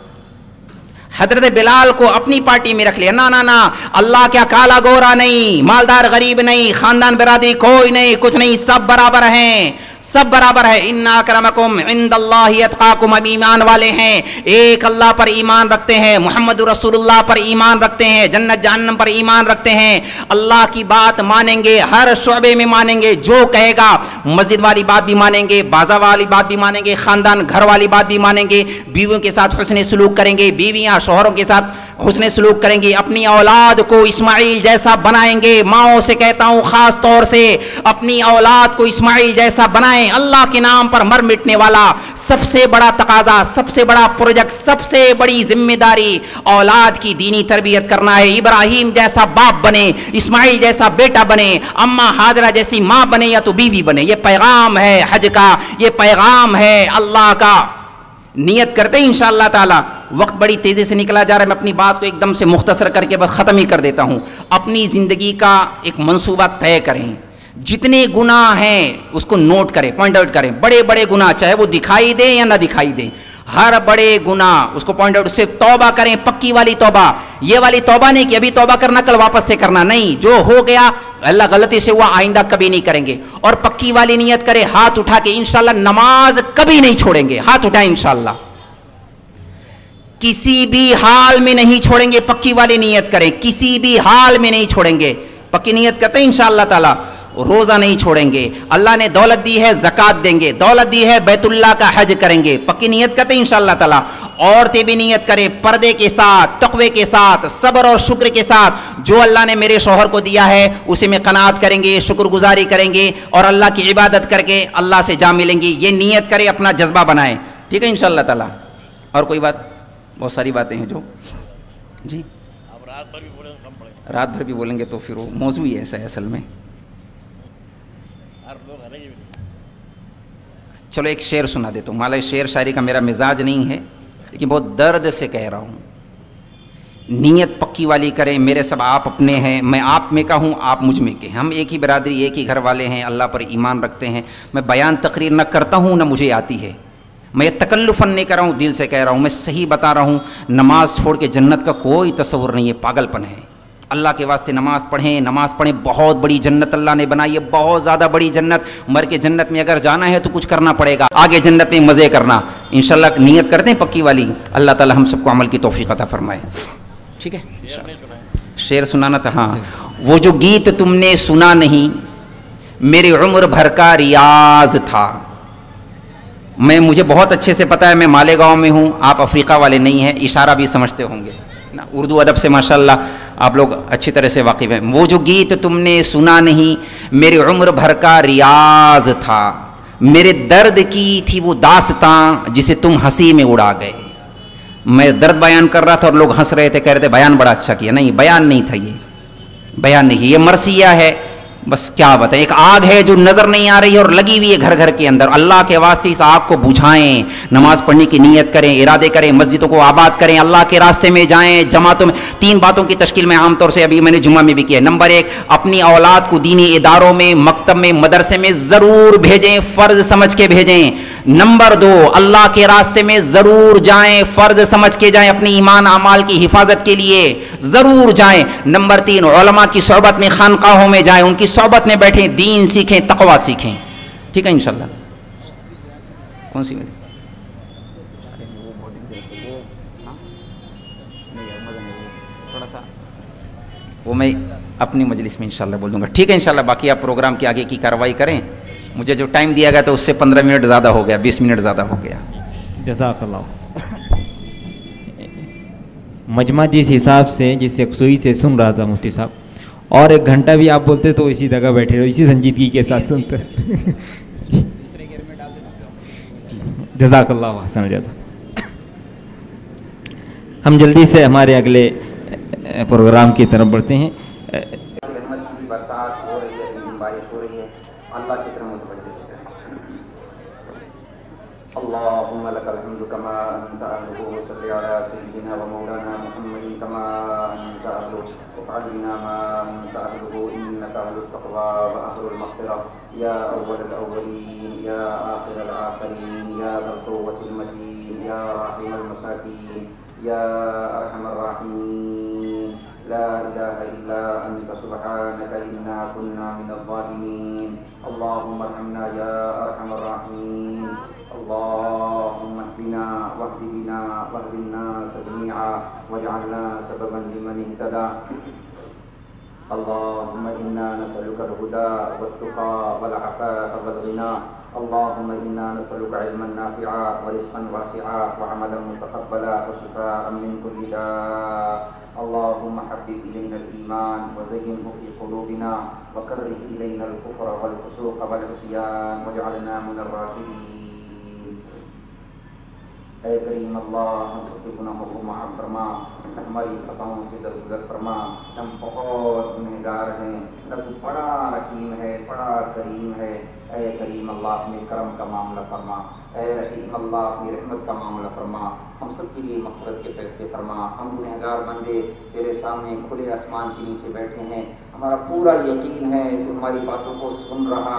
حضرت بلال کو اپنی پارٹی میں رکھ لیا، نا اللہ کیا کالا گورا نہیں، مالدار غریب نہیں، خاندان برادری کوئی نہیں، کچھ نہیں، سب برابر ہیں، سب برابر ہے۔ ان اکرمکم عند اللہ اتقاکم، ہم ایمان والے ہیں، ایک اللہ پر ایمان رکھتے ہیں، محمد رسول اللہ پر ایمان رکھتے ہیں، جنت جہنم پر ایمان رکھتے ہیں، اللہ کی بات مانیں گے، ہر شعبے میں مانیں گے، جو کہے گا، مسجد والی بات بھی مانیں گے، بازار والی بات بھی مانیں گے، خاندان گھر والی بات بھی مانیں گے، بیویوں کے ساتھ حسن سلوک کریں گے، بیویاں شوہروں کے ساتھ حسن سلوک کریں گی، اپنی اولاد کو اسماعیل جیسا بنائیں گے۔ ماؤں سے کہتا ہوں خاص طور سے اپنی اولاد کو اسماعیل جیسا بنائیں۔ اللہ کے نام پر مر مٹنے والا سب سے بڑا تقاضا، سب سے بڑا پروجیکٹ، سب سے بڑی ذمہ داری اولاد کی دینی تربیت کرنا ہے۔ ابراہیم جیسا باپ بنے، اسماعیل جیسا بیٹا بنے، اماں ہاجرہ جیسی ماں بنے یا تو بیوی بنے۔ یہ پیغام ہے حج کا، یہ پیغام ہے اللہ کا۔ نیت کرتے ہیں انشاءاللہ تعالی۔ وقت بڑی تیزی سے نکلا جا رہا ہے، میں اپنی بات کو ایک دم سے مختصر کر کے بس ختم ہی کر دیتا ہوں۔ اپنی زندگی کا ایک منصوبہ طے کریں، جتنے گناہ ہیں اس کو نوٹ کریں، پوائنٹ آؤٹ کریں، بڑے بڑے گناہ چاہے وہ دکھائی دیں یا نہ دکھائی دیں، ہر بڑے گناہ اس کو پوائنٹ آؤٹ، سے توبہ کریں، پکی والی توبہ، یہ والی توبہ نہیں کہ ابھی توبہ کرنا کل واپس سے کرنا، نہیں، جو ہو گیا اللہ غلطی سے ہوا آئندہ کبھی نہیں کریں گے۔ اور پکی والی نیت کرے، ہاتھ اٹھا کے انشاءاللہ نماز کبھی نہیں چھوڑیں گے، ہاتھ اٹھائیں انشاءاللہ، کسی بھی حال میں نہیں چھوڑیں گے، پکی والی نیت کریں، کسی بھی حال میں نہیں چھوڑیں گے، پکی نیت کرتے ہیں انشاءاللہ تعالی۔ روزہ نہیں چھوڑیں گے، اللہ نے دولت دی ہے زکوٰۃ دیں گے، دولت دی ہے بیت اللہ کا حج کریں گے، پکی نیت کرتے ہیں انشاءاللہ تعالی۔ عورتیں بھی نیت کریں، پردے کے ساتھ، تقوی کے ساتھ، صبر اور شکر کے ساتھ، جو اللہ نے میرے شوہر کو دیا ہے اسے میں قناعت کریں گے، شکر گزاری کریں گے، اور اللہ کی عبادت کر کے اللہ سے جا ملیں گی، یہ نیت کریں، اپنا جذبہ بنائیں، ٹھیک ہے انشاءاللہ تعالی۔ اور کوئی بات؟ بہت ساری باتیں ہیں جو جی رات بھر بھی بولیں گے تو پھر وہ موضوع ہی ایسا ہے اصل میں۔ چلو ایک شعر سنا دیتا ہوں، مالا شعر شاعری کا میرا مزاج نہیں ہے لیکن بہت درد سے کہہ رہا ہوں۔ نیت پکی والی کریں، میرے سب آپ اپنے ہیں، میں آپ میں کا ہوں، آپ مجھ میں کے، ہم ایک ہی برادری، ایک ہی گھر والے ہیں، اللہ پر ایمان رکھتے ہیں۔ میں بیان تقریر نہ کرتا ہوں نہ مجھے آتی ہے، میں یہ تکلفاً نہیں کر رہا ہوں، دل سے کہہ رہا ہوں، میں صحیح بتا رہا ہوں۔ نماز چھوڑ کے جنت کا کوئی تصور نہیں ہے، پاگل پن ہے۔ اللہ کے واسطے نماز پڑھیں، نماز پڑھیں، بہت بڑی جنت اللہ نے بنائی ہے، بہت زیادہ بڑی جنت۔ مر کے جنت میں اگر جانا ہے تو کچھ کرنا پڑے گا، آگے جنت میں مزے کرنا انشاءاللہ۔ نیت کرتے ہیں پکی والی، اللہ تعالی ہم سب کو عمل کی توفیق عطا فرمائے۔ ٹھیک ہے شعر سنانا تھا. ہاں وہ جو گیت تم نے سنا نہیں میری عمر بھر کا ریاض تھا. مجھے بہت اچھے سے پتا ہے میں مالیگاؤں میں ہوں, آپ افریقہ والے نہیں ہیں, اشارہ بھی سمجھتے ہوں گے نا, اردو ادب سے ماشاءاللہ آپ لوگ اچھی طرح سے واقف ہیں. وہ جو گیت تم نے سنا نہیں میری عمر بھر کا ریاض تھا, میرے درد کی تھی وہ داستاں جسے تم ہنسی میں اڑا گئے. میں درد بیان کر رہا تھا اور لوگ ہنس رہے تھے, کہہ رہے تھے بیان بڑا اچھا کیا. نہیں بیان نہیں تھا, یہ بیان نہیں, یہ مرثیہ ہے. بس کیا بتائیں, ایک آگ ہے جو نظر نہیں آ رہی ہے اور لگی ہوئی ہے گھر گھر کے اندر. اللہ کے واسطے اس آگ کو بجھائیں, نماز پڑھنے کی نیت کریں, ارادے کریں, مسجدوں کو آباد کریں, اللہ کے راستے میں جائیں, جماعتوں میں. 3 باتوں کی تشکیل میں عام طور سے ابھی میں نے جمعہ میں بھی کیا. نمبر 1, اپنی اولاد کو دینی اداروں میں, مکتب میں, مدرسے میں ضرور بھیجیں, فرض سمجھ کے بھیجیں. نمبر 2, اللہ کے راستے میں ضرور جائیں, فرض سمجھ کے جائیں, اپنی ایمان اعمال کی حفاظت کے لیے ضرور جائیں. نمبر 3, علماء کی صحبت میں, خانقاہوں میں جائیں, ان کی صحبت میں بیٹھیں, دین سیکھیں, تقوی سیکھیں. ٹھیک ہے انشاءاللہ. کون سی میں تھوڑا سا وہ میں اپنی مجلس میں انشاءاللہ بول دوں گا. ٹھیک ہے انشاءاللہ. باقی آپ پروگرام کی آگے کی کارروائی کریں. مجھے جو ٹائم دیا گیا تو اس سے 15 منٹ زیادہ ہو گیا, 20 منٹ زیادہ ہو گیا. جزاک اللہ. مجمع جس حساب سے جس یکسوئی سے سن رہا تھا مفتی صاحب, اور 1 گھنٹہ بھی آپ بولتے تو اسی جگہ بیٹھے رہو, اسی سنجیدگی کے ساتھ سنتے. جزاک اللہ حسن الجزا. ہم جلدی سے ہمارے اگلے پروگرام کی طرف بڑھتے ہیں. اللہ کی طرف متوجہ ہے. اللهم لك الحمد كما انت اهله وصل على سيدنا ومولانا محمد كما انت اهله وافعل بنا ما انت اهله انك اهل التقوى واهل المغفرة يا اول الاولين يا اخر الاخرين يا ذا القوة المتين يا راحم المساكين يا ارحم الراحمين لا اله الا انت سبحانك انا كنا من الظالمين. اللهم ارحمنا يا ارحم الراحمين. اللهم اهدنا واهد بنا واهد الناس جميعا واجعلنا سببا لمن اهتدى. اللهم انا نسألك الهدى والتقى والعفاف والغنى. اللهم انا نسألك علما نافعا ورزقا واسعا وعملا متقبلا وشفاء من كل داء. اللهم حبب الينا الايمان وزينه في قلوبنا وكره الينا الكفر والفسوق والعصيان واجعلنا من الراشدين. اے کریم اللہ, ہم سب کے گناہوں کو معاف فرما, ہماری خطاؤں سے درگزر فرما. ہم بہت گنہگار ہیں, تو بڑا رحیم ہے, بڑا کریم ہے. اے کریم اللہ اپنے کرم کا معاملہ فرما. اے رحیم اللہ اپنی رحمت کا معاملہ فرما. ہم سب کے لیے مغفرت کے فیصلے فرما. ہم گنہگار بندے تیرے سامنے کھلے آسمان کے نیچے بیٹھے ہیں. ہمارا پورا یقین ہے تو ہماری باتوں کو سن رہا,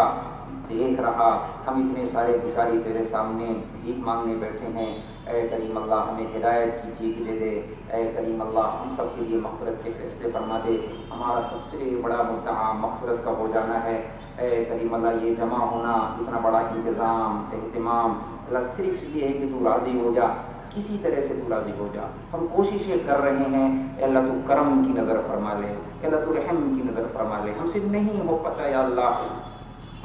دیکھ رہا. ہم اتنے سارے بھکاری تیرے سامنے بھیک مانگنے بیٹھے ہیں. اے کریم اللہ ہمیں ہدایت کی بھیک دے دے. اے کریم اللہ ہم سب کے لیے مغفرت کے فیصلے فرما دے. ہمارا سب سے بڑا مدعا مغفرت کا ہو جانا ہے. اے کریم اللہ یہ جمع ہونا, اتنا بڑا انتظام, اہتمام, اللہ صرف یہ ہے کہ تو راضی ہو جا, کسی طرح سے تو راضی ہو جا. ہم کوششیں کر رہے ہیں, اے اللہ تو کرم کی نظر فرما لے, اے اللہ تو رحم کی نظر فرما لے. ہم سے نہیں ہو پتا یا اللہ,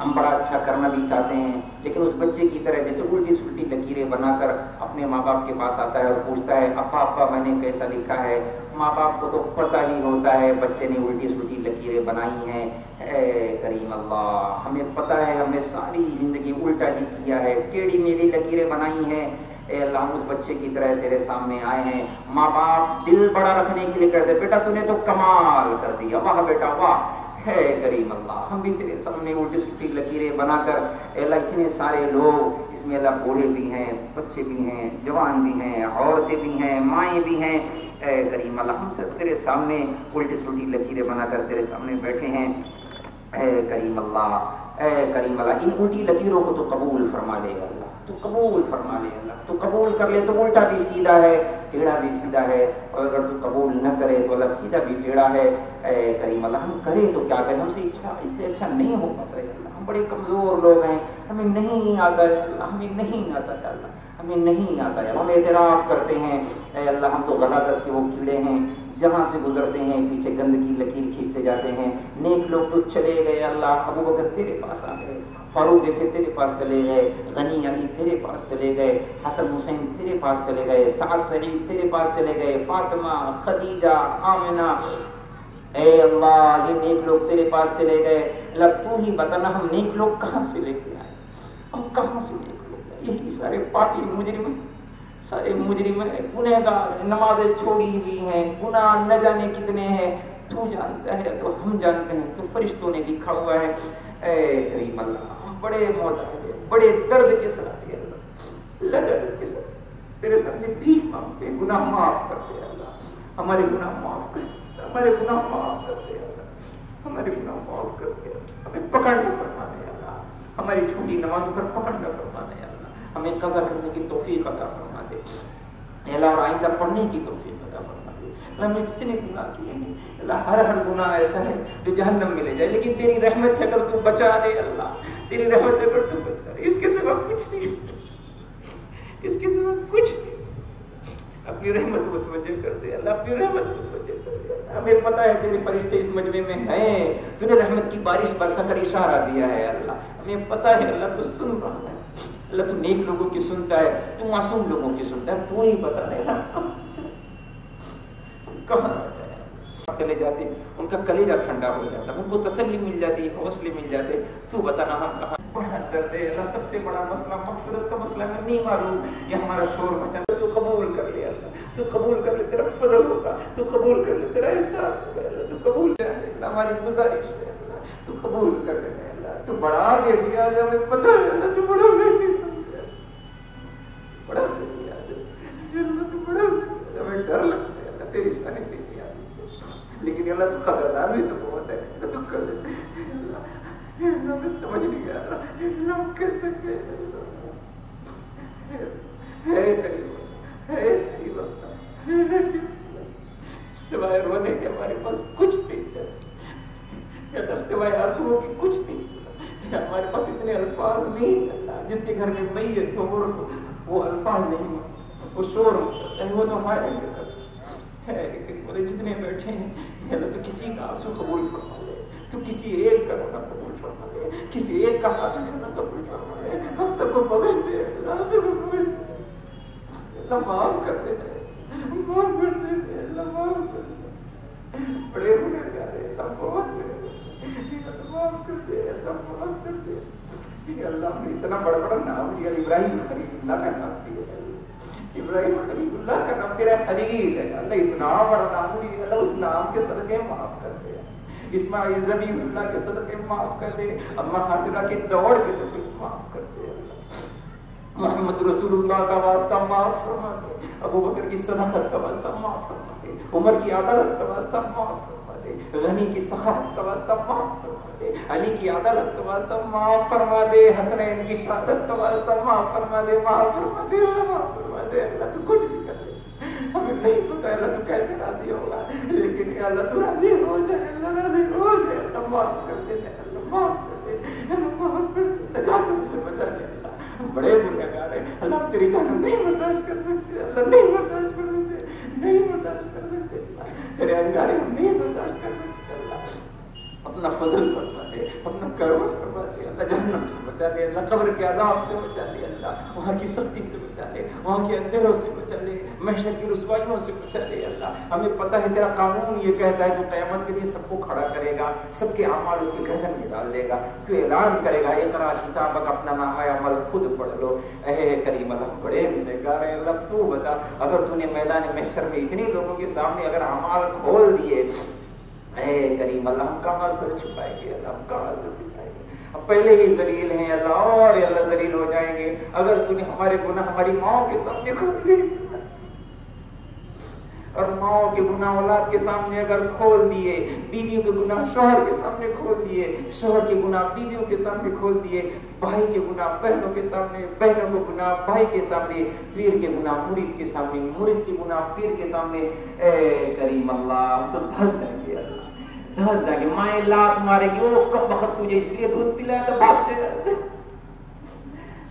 ہم بڑا اچھا کرنا بھی چاہتے ہیں لیکن اس بچے کی طرح جیسے الٹی سلٹی لکیریں بنا کر اپنے ماں باپ کے پاس آتا ہے اور پوچھتا ہے ابا ابا میں نے کیسا لکھا ہے. ماں باپ کو تو پتہ ہی ہوتا ہے بچے نے الٹی سلٹی لکیریں بنائی ہیں. اے کریم اللہ ہمیں پتہ ہے ہم نے ساری زندگی الٹا ہی کیا ہے, ٹیڑھی میڑھی لکیریں بنائی ہیں. اے اللہ ہم اس بچے کی طرح تیرے سامنے آئے ہیں. ماں باپ دل بڑا رکھنے کے لیے کہتے بیٹا تو نے تو کمال کر دیا, واہ بیٹا واہ. ہے کریم اللہ ہم بھی تیرے سامنے الٹی سلٹی لکیریں بنا کر, اے اللہ اتنے سارے لوگ اس میں اللہ بوڑھے بھی ہیں, بچے بھی ہیں, جوان بھی ہیں, عورتیں بھی ہیں, مائیں بھی ہیں. اے کریم اللہ ہم سب تیرے سامنے الٹی سلٹی لکیریں بنا کر تیرے سامنے بیٹھے ہیں. اے کریم اللہ, اے کریم اللہ ان الٹی لکیروں کو تو قبول فرما لے اللہ, تو قبول فرما لے اللہ, تو قبول کر لے تو الٹا بھی سیدھا ہے, ٹیڑھا بھی سیدھا ہے, اور اگر تو قبول نہ کرے تو اللہ سیدھا بھی ٹیڑھا ہے. اے کریم اللہ ہم کرے تو کیا کریں, ہم سے اس سے اچھا نہیں ہو پاتا ہے اللہ. ہم بڑے کمزور لوگ ہیں, ہمیں نہیں آتا ہے اللہ, ہمیں نہیں آتا ہے اللہ, ہمیں نہیں آتا ہے. ہم اعتراف کرتے ہیں اے اللہ ہم تو غلاظت کے وہ کیڑے ہیں, جہاں سے گزرتے ہیں پیچھے گندگی لکیر کھینچتے جاتے ہیں. نیک لوگ تو چلے گئے اللہ، ابو بکر تیرے پاس آ گئے، فاروق جیسے تیرے پاس چلے گئے، غنی علی تیرے پاس چلے گئے، حسن حسین تیرے پاس چلے گئے، سعد سعید تیرے پاس چلے گئے، فاطمہ، خدیجہ، آمنہ. اے اللہ یہ نیک لوگ تیرے پاس چلے گئے. اللہ تو ہی بتانا ہم نیک لوگ کہاں سے لے کے آئے، ہم کہاں سے نیک لوگ آئے؟ یہی سارے پاپی مجرم، سارے مجرم گنہگار، نمازیں چھوڑی ہوئی ہیں، گناہ نہ جانے کتنے ہیں، تو جانتا ہے تو ہم جانتے ہیں، تو فرشتوں نے لکھا ہوا ہے. اے کریم اللہ بڑے محتاج ہیں، بڑے درد کے ساتھ ہے اللہ، لذت کے ساتھ تیرے سامنے بھیک مانگتے ہیں، گناہ معاف کر دے اللہ، ہمارے گناہ معاف کر دے، ہمارے گناہ معاف کر دے اللہ، ہمارے گناہ معاف کر دے، ہمیں پکڑنا فرما دے اللہ، ہماری چھوٹی نمازوں پر پکڑنا فرما دے اللہ، ہمیں قضا کرنے کی توفیق عطا فرما دے اللہ، اور آئندہ پڑھنے کی توفیق عطا فرما دے اللہ. ہم نے جتنے گناہ کیے ہیں اللہ، ہر گناہ ایسا ہے جو جہنم میں لے جائے، لیکن تیری رحمت ہے اگر تو بچا دے اللہ، تیری رحمت ہے اگر تو بچا دے، اس کے سوا کچھ نہیں، اس کے سوا کچھ نہیں. اپنی رحمت کو متوجہ کر دے اللہ، اپنی رحمت کو متوجہ کر دے. ہمیں پتہ ہے تیرے فرشتے اس مجمع میں ہیں، تو نے رحمت کی بارش برسا کر اشارہ دیا ہے اللہ، ہمیں پتہ ہے اللہ تو سن رہا ہے اللہ، تو نیک لوگوں کی سنتا ہے، تو معصوم لوگوں کی سنتا ہے، تو ہی بتا دے اللہ کہاں چلے جاتے، ان کا کلیجہ ٹھنڈا ہو جاتا، ان کو تسلی مل جاتی، حوصلے مل جاتے. تو بتانا ہم کہاں بڑا درد ہے اللہ. سب سے بڑا مسئلہ مغفرت کا مسئلہ ہے، نہیں معلوم یہ ہمارا شور مچا. تو قبول کر لے اللہ، تو قبول کر لے، تیرا فضل ہوگا، تو قبول کر لے، تیرا احسان ہوگا اللہ، تو قبول کر لے اللہ. ہماری گزارش ہے اللہ، تو قبول کر لے اللہ. تو بڑا دے دیا ہمیں پتہ ہے اللہ، تو بڑا دے دیا، بڑا دے دیا اللہ، تو بڑا ہمیں ڈر لگتا ہے اللہ تیری شان کے لیے، لیکن اللہ تو قدردار بھی تو بہت ہے اللہ، تو کر دے اللہ، ہمیں سمجھ نہیں آ رہا اللہ ہم کر سکتے ہے قریب ہے قریب سوائے رونے کے ہمارے پاس کچھ نہیں ہے اللہ، سوائے آنسوؤں کی کچھ نہیں ہے ہمارے پاس. اتنے الفاظ نہیں اللہ، جس کے گھر میں میت ہو وہ الفاظ نہیں ہوتے، وہ شور ہوتا ہے، وہ تو ہمارے ہے جتنے بیٹھے ہیں اللہ، تو کسی کا آنسو قبول فرما لے، تو کسی ایک کا رونا قبول فرما لے، کسی ایک کا ہاتھ اٹھانا قبول فرما لے. ہم سب کو بخش دے اللہ، ہم سب کو بخش دے اللہ، معاف کر دے معاف کر دے اللہ، معاف کر دے. بڑے گنہگار ہیں اللہ، بہت بڑے، معاف کر دے اللہ، معاف کر دے اللہ. ہم نے اتنا بڑا بڑا نام لیا، ابراہیم خلیل اللہ کا نام لیا، ابراہیم خلیل اللہ کا نام تیرا خلیل ہے اللہ، اتنا بڑا نام لیا اللہ، اس نام کے صدقے معاف کر دے. اسماعیل ذبیح اللہ کے صدقے معاف کر دے، اماں حاجرہ کی دوڑ کے تو معاف کر دے اللہ. محمد رسول اللہ کا واسطہ معاف فرما دے، ابو بکر کی صداقت کا واسطہ معاف فرما دے، عمر کی عدالت کا واسطہ معاف فرما دے، غنی کی سخاوت کا واسطہ معاف فرما دے، علی کی عدالت کا واسطہ معاف فرما دے، حسنین کی شہادت کا واسطہ معاف فرما دے، معاف فرما دے معاف فرما دے اللہ. تو کچھ بھی کر دے، ہمیں نہیں پتا اللہ تو کیسے راضی ہوگا، لیکن اللہ تو راضی ہو جائے اللہ، راضی ہو جائے اللہ. معاف کر دے اللہ، معاف کر دے اللہ، معاف کر دے، جہنم سے بچا لے اللہ. بڑے گنہگار ہیں اللہ، تیری جہنم نہیں برداشت کر سکتے اللہ، نہیں برداشت کر سکتے، نہیں برداشت کر سکتے اللہ، تیرے انگارے ہم نہیں برداشت کر سکتے اللہ. اپنا فضل فرما دے، اپنا کرم فرما دے اللہ، جہنم سے بچا لے اللہ، قبر کے عذاب سے بچا لے اللہ، وہاں کی سختی سے بچا لے، وہاں کے اندھیروں سے بچا لے، محشر کی رسوائیوں سے بچا لے اللہ. ہمیں پتہ ہے تیرا قانون یہ کہتا ہے تو قیامت کے لیے سب کو کھڑا کرے گا، سب کے اعمال اس کی گردن میں ڈال دے گا، تو اعلان کرے گا اقرا کتابک، اپنا نامہ عمل خود پڑھ لو. اے کریم اللہ، بڑے گنہگار ہیں اللہ، تو بتا اگر تو نے میدان محشر میں اتنے لوگوں کے سامنے اگر اعمال کھول دیے، اے کریم اللہ ہم کہاں سر چھپائیں گے اللہ، ہم کہاں سر چھپائیں گے؟ ہم پہلے ہی ذلیل ہیں اللہ، اور اللہ ذلیل ہو جائیں گے اگر تو نے ہمارے گناہ ہماری ماؤں کے سامنے کھول دیے، اور ماؤں کے گناہ اولاد کے سامنے اگر کھول دیے، بیویوں کے گناہ شوہر کے سامنے کھول دیے، شوہر کے گناہ بیویوں کے سامنے کھول دیے، بھائی کے گناہ بہنوں کے سامنے، بہنوں کے گناہ بھائی کے سامنے، پیر کے گناہ مرید کے سامنے، مرید کے گناہ پیر کے سامنے، اے کریم اللہ ہم تو دھس جائیں گے اللہ، دھس جائیں گے. مائیں لات مارے گی، وہ کم وقت تجھے اس لیے دودھ پلایا تو بھاگتے جاتے.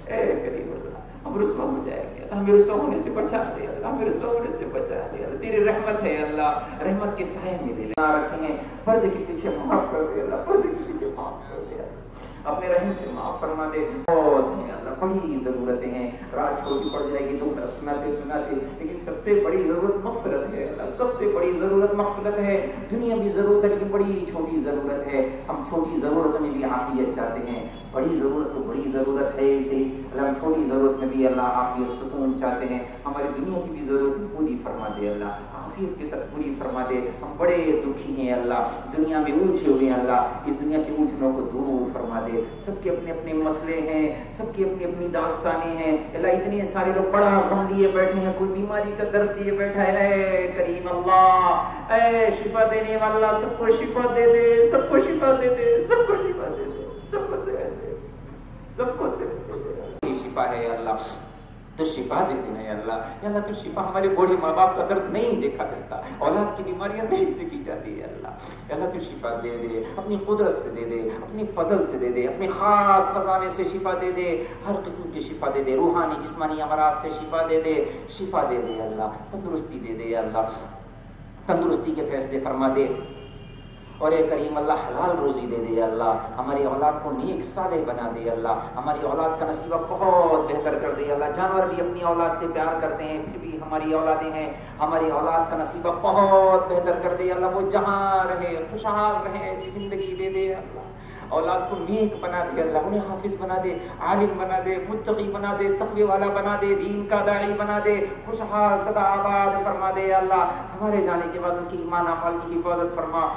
اے کریم اللہ ہم رسوا ہو جائیں گے. ہمیں رسوا ہونے سے بچا دے اللہ، ہمیں رسوا ہونے سے بچا دے اللہ، تیری رحمت ہے اللہ، رحمت کے سائے میں دل نہ رکھے ہیں، پردے کے پیچھے معاف کر دے اللہ، پردے کے پیچھے معاف کر دے اللہ، اپنے رحم سے معاف فرما دے. بہت ہیں اللہ، بڑی ضرورتیں ہیں، رات چھوٹی پڑ جائے گی تو سناتے سناتے، لیکن سب سے بڑی ضرورت مغفرت ہے اللہ، سب سے بڑی ضرورت مغفرت ہے. دنیا بھی ضرورت ہے لیکن بڑی چھوٹی ضرورت ہے. ہم چھوٹی ضرورت میں بھی عافیت چاہتے ہیں، بڑی ضرورت تو بڑی ضرورت ہے اسے اللہ، ہم چھوٹی ضرورت میں بھی اللہ عافیت سکون چاہتے ہیں. ہماری دنیا کی بھی ضرورت پوری فرما دے اللہ، عافیت کے ساتھ پوری فرما دے. ہم بڑے دکھی ہیں اللہ، دنیا میں الجھے ہوئے ہیں اللہ، اس دنیا کے الجھنوں کو دور فرما دے. سب کے اپنے اپنے مسئلے ہیں، سب کی اپنی اپنی داستانیں ہیں اللہ. اتنے سارے لوگ بڑا غم لیے بیٹھے ہیں، کوئی بیماری کا درد لیے بیٹھا ہے. اے کریم اللہ، اے شفا دینے والا، سب کو شفا دے دے، سب کو شفا دے دے، سب کو شفا دے دے، سب کو صحت دے، سب کو صحت دے دے. شفا ہے اللہ، تو شفا دے دینا ہے اللہ. یا اللہ تو شفا، ہمارے بوڑھے ماں باپ کا درد نہیں دیکھا کرتا، اولاد کی بیماریاں نہیں دیکھی جاتی ہے اللہ. یا اللہ تو شفا دے دے، اپنی قدرت سے دے دے، اپنی فضل سے دے دے، اپنے خاص خزانے سے شفا دے دے، ہر قسم کی شفا دے دے، روحانی جسمانی امراض سے شفا دے دے، شفا دے دے اللہ، تندرستی دے دے اللہ، تندرستی کے فیصلے فرما دے. اور اے کریم اللہ حلال روزی دے دے اللہ، ہماری اولاد کو نیک صالح بنا دے اللہ، ہماری اولاد کا نصیبہ بہت بہتر کر دے اللہ. جانور بھی اپنی اولاد سے پیار کرتے ہیں، پھر بھی ہماری اولادیں ہیں، ہماری اولاد کا نصیبہ بہت بہتر کر دے اللہ. وہ جہاں رہے خوشحال رہے، ایسی زندگی دے دے اللہ. اولاد کو نیک بنا دے اللہ، انہیں حافظ بنا دے، عالم بنا دے، متقی بنا دے، تقوی والا بنا دے، دین کا داعی بنا دے، خوشحال سدا آباد فرما دے اللہ. ہمارے جانے کے بعد ان کی ایمان اعمال کی حفاظت فرما،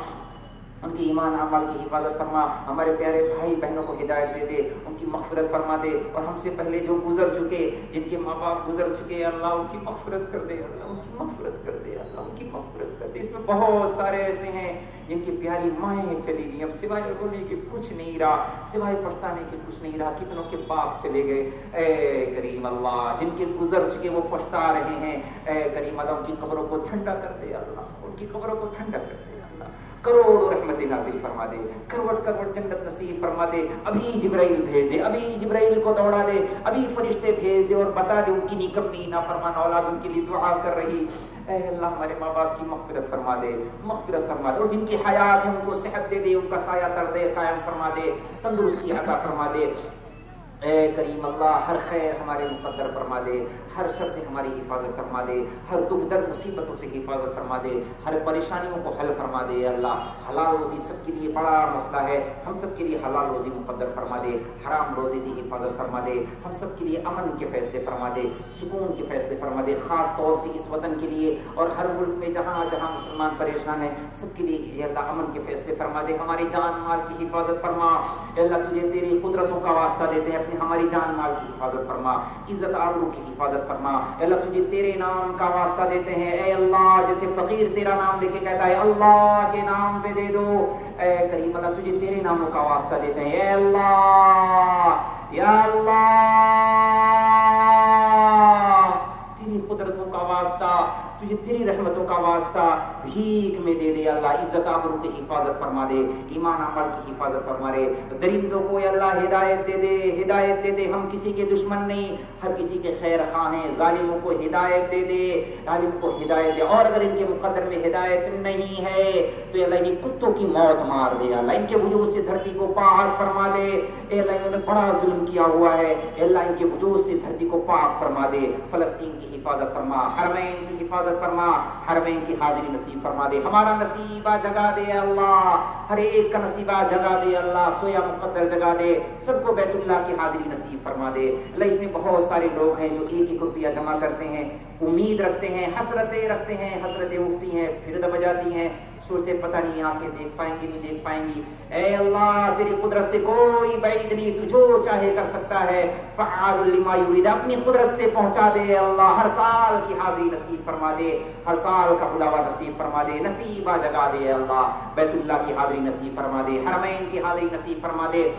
ان کی ایمان اعمال کی حفاظت فرما. ہمارے پیارے بھائی بہنوں کو ہدایت دے دے، ان کی مغفرت فرما دے. اور ہم سے پہلے جو گزر چکے، جن کے ماں باپ گزر چکے اللہ، ان کی مغفرت کر دے اللہ، ان کی مغفرت کر دے اللہ، ان کی مغفرت کر دے. اس میں بہت سارے ایسے ہیں جن کی پیاری مائیں چلی گئی، اب سوائے رونے کے کچھ نہیں رہا، سوائے پچھتانے کے کچھ نہیں رہا. کتنوں کے باپ چلے گئے. اے کریم اللہ، جن کے گزر چکے وہ پچھتا رہے ہیں، اے کریم اللہ ان کی قبروں کو ٹھنڈا کر دے اللہ، ان کی قبروں کو ٹھنڈا کر دے اللہ. کروڑ رحمت نازل فرما دے، کروڑ کروڑ جنت نصیب فرما دے. ابھی جبرائیل بھیج دے، ابھی جبرائیل کو دوڑا دے، ابھی فرشتے بھیج دے اور بتا دے ان کی نکمی نافرمان اولاد ان کے لیے دعا کر رہی. اے اللہ ہمارے ماں باپ کی مغفرت فرما دے، مغفرت فرما دے. اور جن کی حیات ہے ان کو صحت دے دے، ان کا سایہ تر دے قائم فرما دے، تندرستی عطا فرما دے. اے کریم اللہ ہر خیر ہمارے مقدر فرما دے، ہر شر سے ہماری حفاظت فرما دے، ہر دکھ درد مصیبتوں سے حفاظت فرما دے، ہر پریشانیوں کو حل فرما دے اللہ. حلال روزی سب کے لیے بڑا مسئلہ ہے، ہم سب کے لیے حلال روزی مقدر فرما دے، حرام روزی سے حفاظت فرما دے. ہم سب کے لیے امن کے فیصلے فرما دے، سکون کے فیصلے فرما دے، خاص طور سے اس وطن کے لیے اور ہر ملک میں جہاں جہاں مسلمان پریشان ہیں سب کے لیے اے اللہ امن کے فیصلے فرما دے. ہماری جان مال کی حفاظت فرما. اے اللہ تجھے تیری قدرتوں کا واسطہ دیتے ہیں، ہماری جان مال کی حفاظت فرما، عزت آبرو کی حفاظت فرما. اے اللہ تجھے تیرے نام کا واسطہ دیتے ہیں، اے اللہ جیسے فقیر تیرا نام لے کے کہتا ہے اللہ کے نام پہ دے دو. اے کریم اللہ تجھے تیرے ناموں کا واسطہ دیتے ہیں، اے اللہ یا اللہ تیری قدرتوں کا واسطہ، تجھے تیری رحمتوں کا واسطہ بھیک میں دے دے اللہ. عزت آبرو کی حفاظت فرما دے، ایمان عمل کی حفاظت فرما دے. درندوں کو اللہ ہدایت دے دے، ہدایت دے دے. ہم کسی کے دشمن نہیں، ہر کسی کے خیر خواہ ہیں. ظالموں کو ہدایت دے دے، ظالم کو ہدایت دے. اور اگر ان کے مقدر میں ہدایت نہیں ہے تو اللہ انہیں کتوں کی موت مار دے اللہ. ان کے وجود سے دھرتی کو پاک فرما دے. اے اللہ انہوں نے بڑا ظلم کیا ہوا ہے، اے اللہ ان کے وجود سے دھرتی کو پاک فرما دے. فلسطین کی حفاظت فرما، حرمین کی حفاظت فرما، حرمین کی حاضری نصیب فرما دے. ہمارا نصیبہ جگا دے اللہ، ہر ایک کا نصیبہ جگا دے اللہ. سویا مقدر جگا دے، سب کو بیت اللہ کی حاضری نصیب فرما دے اللہ. اس میں بہت سارے لوگ ہیں جو ایک ایک روپیہ جمع کرتے ہیں، امید رکھتے ہیں، حسرتیں رکھتے ہیں، حسرتیں اٹھتی ہیں پھر دب جاتی ہیں، سوچتے پتہ نہیں آنکھیں دیکھ پائیں گی نہیں دیکھ پائیں گی. اے اللہ تیری قدرت سے کوئی بعید نہیں، تو جو چاہے کر سکتا ہے. فعال لما یرید، اپنی قدرت سے پہنچا دے اللہ. ہر سال کی حاضری نصیب فرما دے، ہر سال کا بلاوا نصیب فرما دے. نصیبہ جگا دے اللہ، بیت اللہ کی حاضری نصیب فرما دے، حرمین کی حاضری نصیب فرما دے.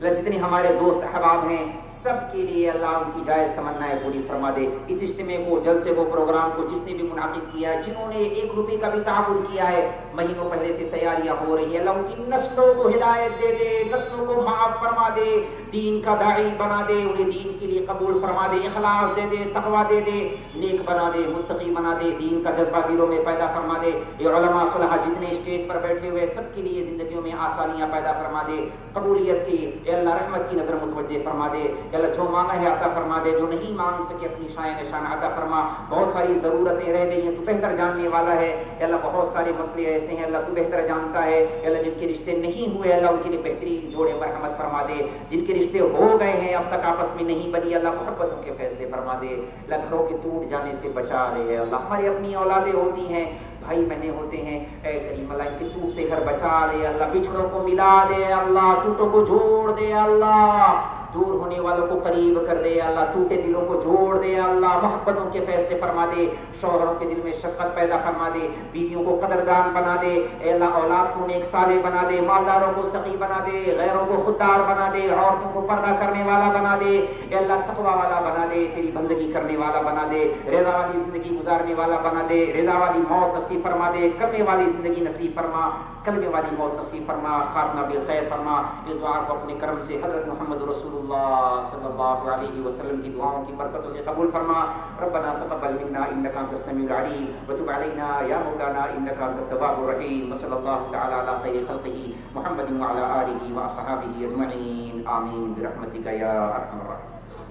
اللہ جتنے ہمارے دوست احباب ہیں سب کے لیے اللہ ان کی جائز تمنائیں پوری فرما دے. اس اجتماع کو، جلسے کو، پروگرام کو جس نے بھی منعقد کیا ہے، جنہوں نے 1 روپے کا بھی تعاون کیا ہے، مہینوں پہلے سے تیاریاں ہو رہی ہے، اللہ ان کی نسلوں کو ہدایت دے دے، نسلوں کو معاف فرما دے، دین کا داعی بنا دے، انہیں دین کے لیے قبول فرما دے، اخلاص دے دے، تقوی دے دے، نیک بنا دے، متقی بنا دے، دین کا جذبہ دلوں میں پیدا فرما دے. یہ علماء صلحاء جتنے اسٹیج پر بیٹھے ہوئے سب کے لیے زندگیوں میں آسانیاں پیدا فرما دے، قبولیت کی اے اللہ رحمت کی نظر متوجہ فرما دے. اے اللہ جو مانگا ہے عطا فرما دے، جو نہیں مانگ سکے اپنی شان نشان عطا فرما. بہت ساری ضرورتیں رہ گئی ہیں، تو بہتر جاننے والا ہے. اے اللہ بہت سارے مسئلے ایسے ہیں، اللہ تو بہتر جانتا ہے. اے اللہ جن کے رشتے نہیں ہوئے اللہ ان کے لیے بہترین جوڑے مرحمت فرما دے. جن کے رشتے ہو گئے ہیں اب تک آپس میں نہیں بنی اللہ محبتوں کے فیصلے فرما دے. اللہ گھروں کے ٹوٹ جانے سے بچا لے. اللہ ہماری اپنی اولادیں ہوتی ہیں، بھائی بہنیں ہوتے ہیں، اے کریم اللہ ان کے ٹوٹتے گھر بچا لے. اللہ بچھڑوں کو ملا دے، اللہ ٹوٹوں کو جوڑ دے، اللہ دور ہونے والوں کو قریب کر دے، اللہ ٹوٹے دلوں کو جوڑ دے، اللہ محبتوں کے فیصلے فرما دے. شوہروں کے دل میں شفقت پیدا فرما دے، بیویوں کو قدردان بنا دے. اے اللہ اولاد کو نیک صالح بنا دے، مالداروں کو سخی بنا دے، غیروں کو خوددار بنا دے، عورتوں کو پردہ کرنے والا بنا دے. اے اللہ تقوی والا بنا دے، تیری بندگی کرنے والا بنا دے، رضا والی زندگی گزارنے والا بنا دے، رضا والی موت نصیب فرما دے، کلمے والی زندگی نصیب فرما، کلمے والی موت نصیب فرما، خاتمہ بالخیر فرما. اس دعا کو اپنے کرم سے حضرت محمد رسول اللہ صلی اللہ علیہ وسلم کی دعاؤں کی برکتوں سے قبول فرما. ربنا تقبل منا انك انت السميع العليم وتب علينا يا مولانا انك انت التواب الرحيم. وصلى الله تعالى على خير خلقه محمد وعلى اله واصحابه اجمعين. آمين برحمتك يا ارحم الراحمين.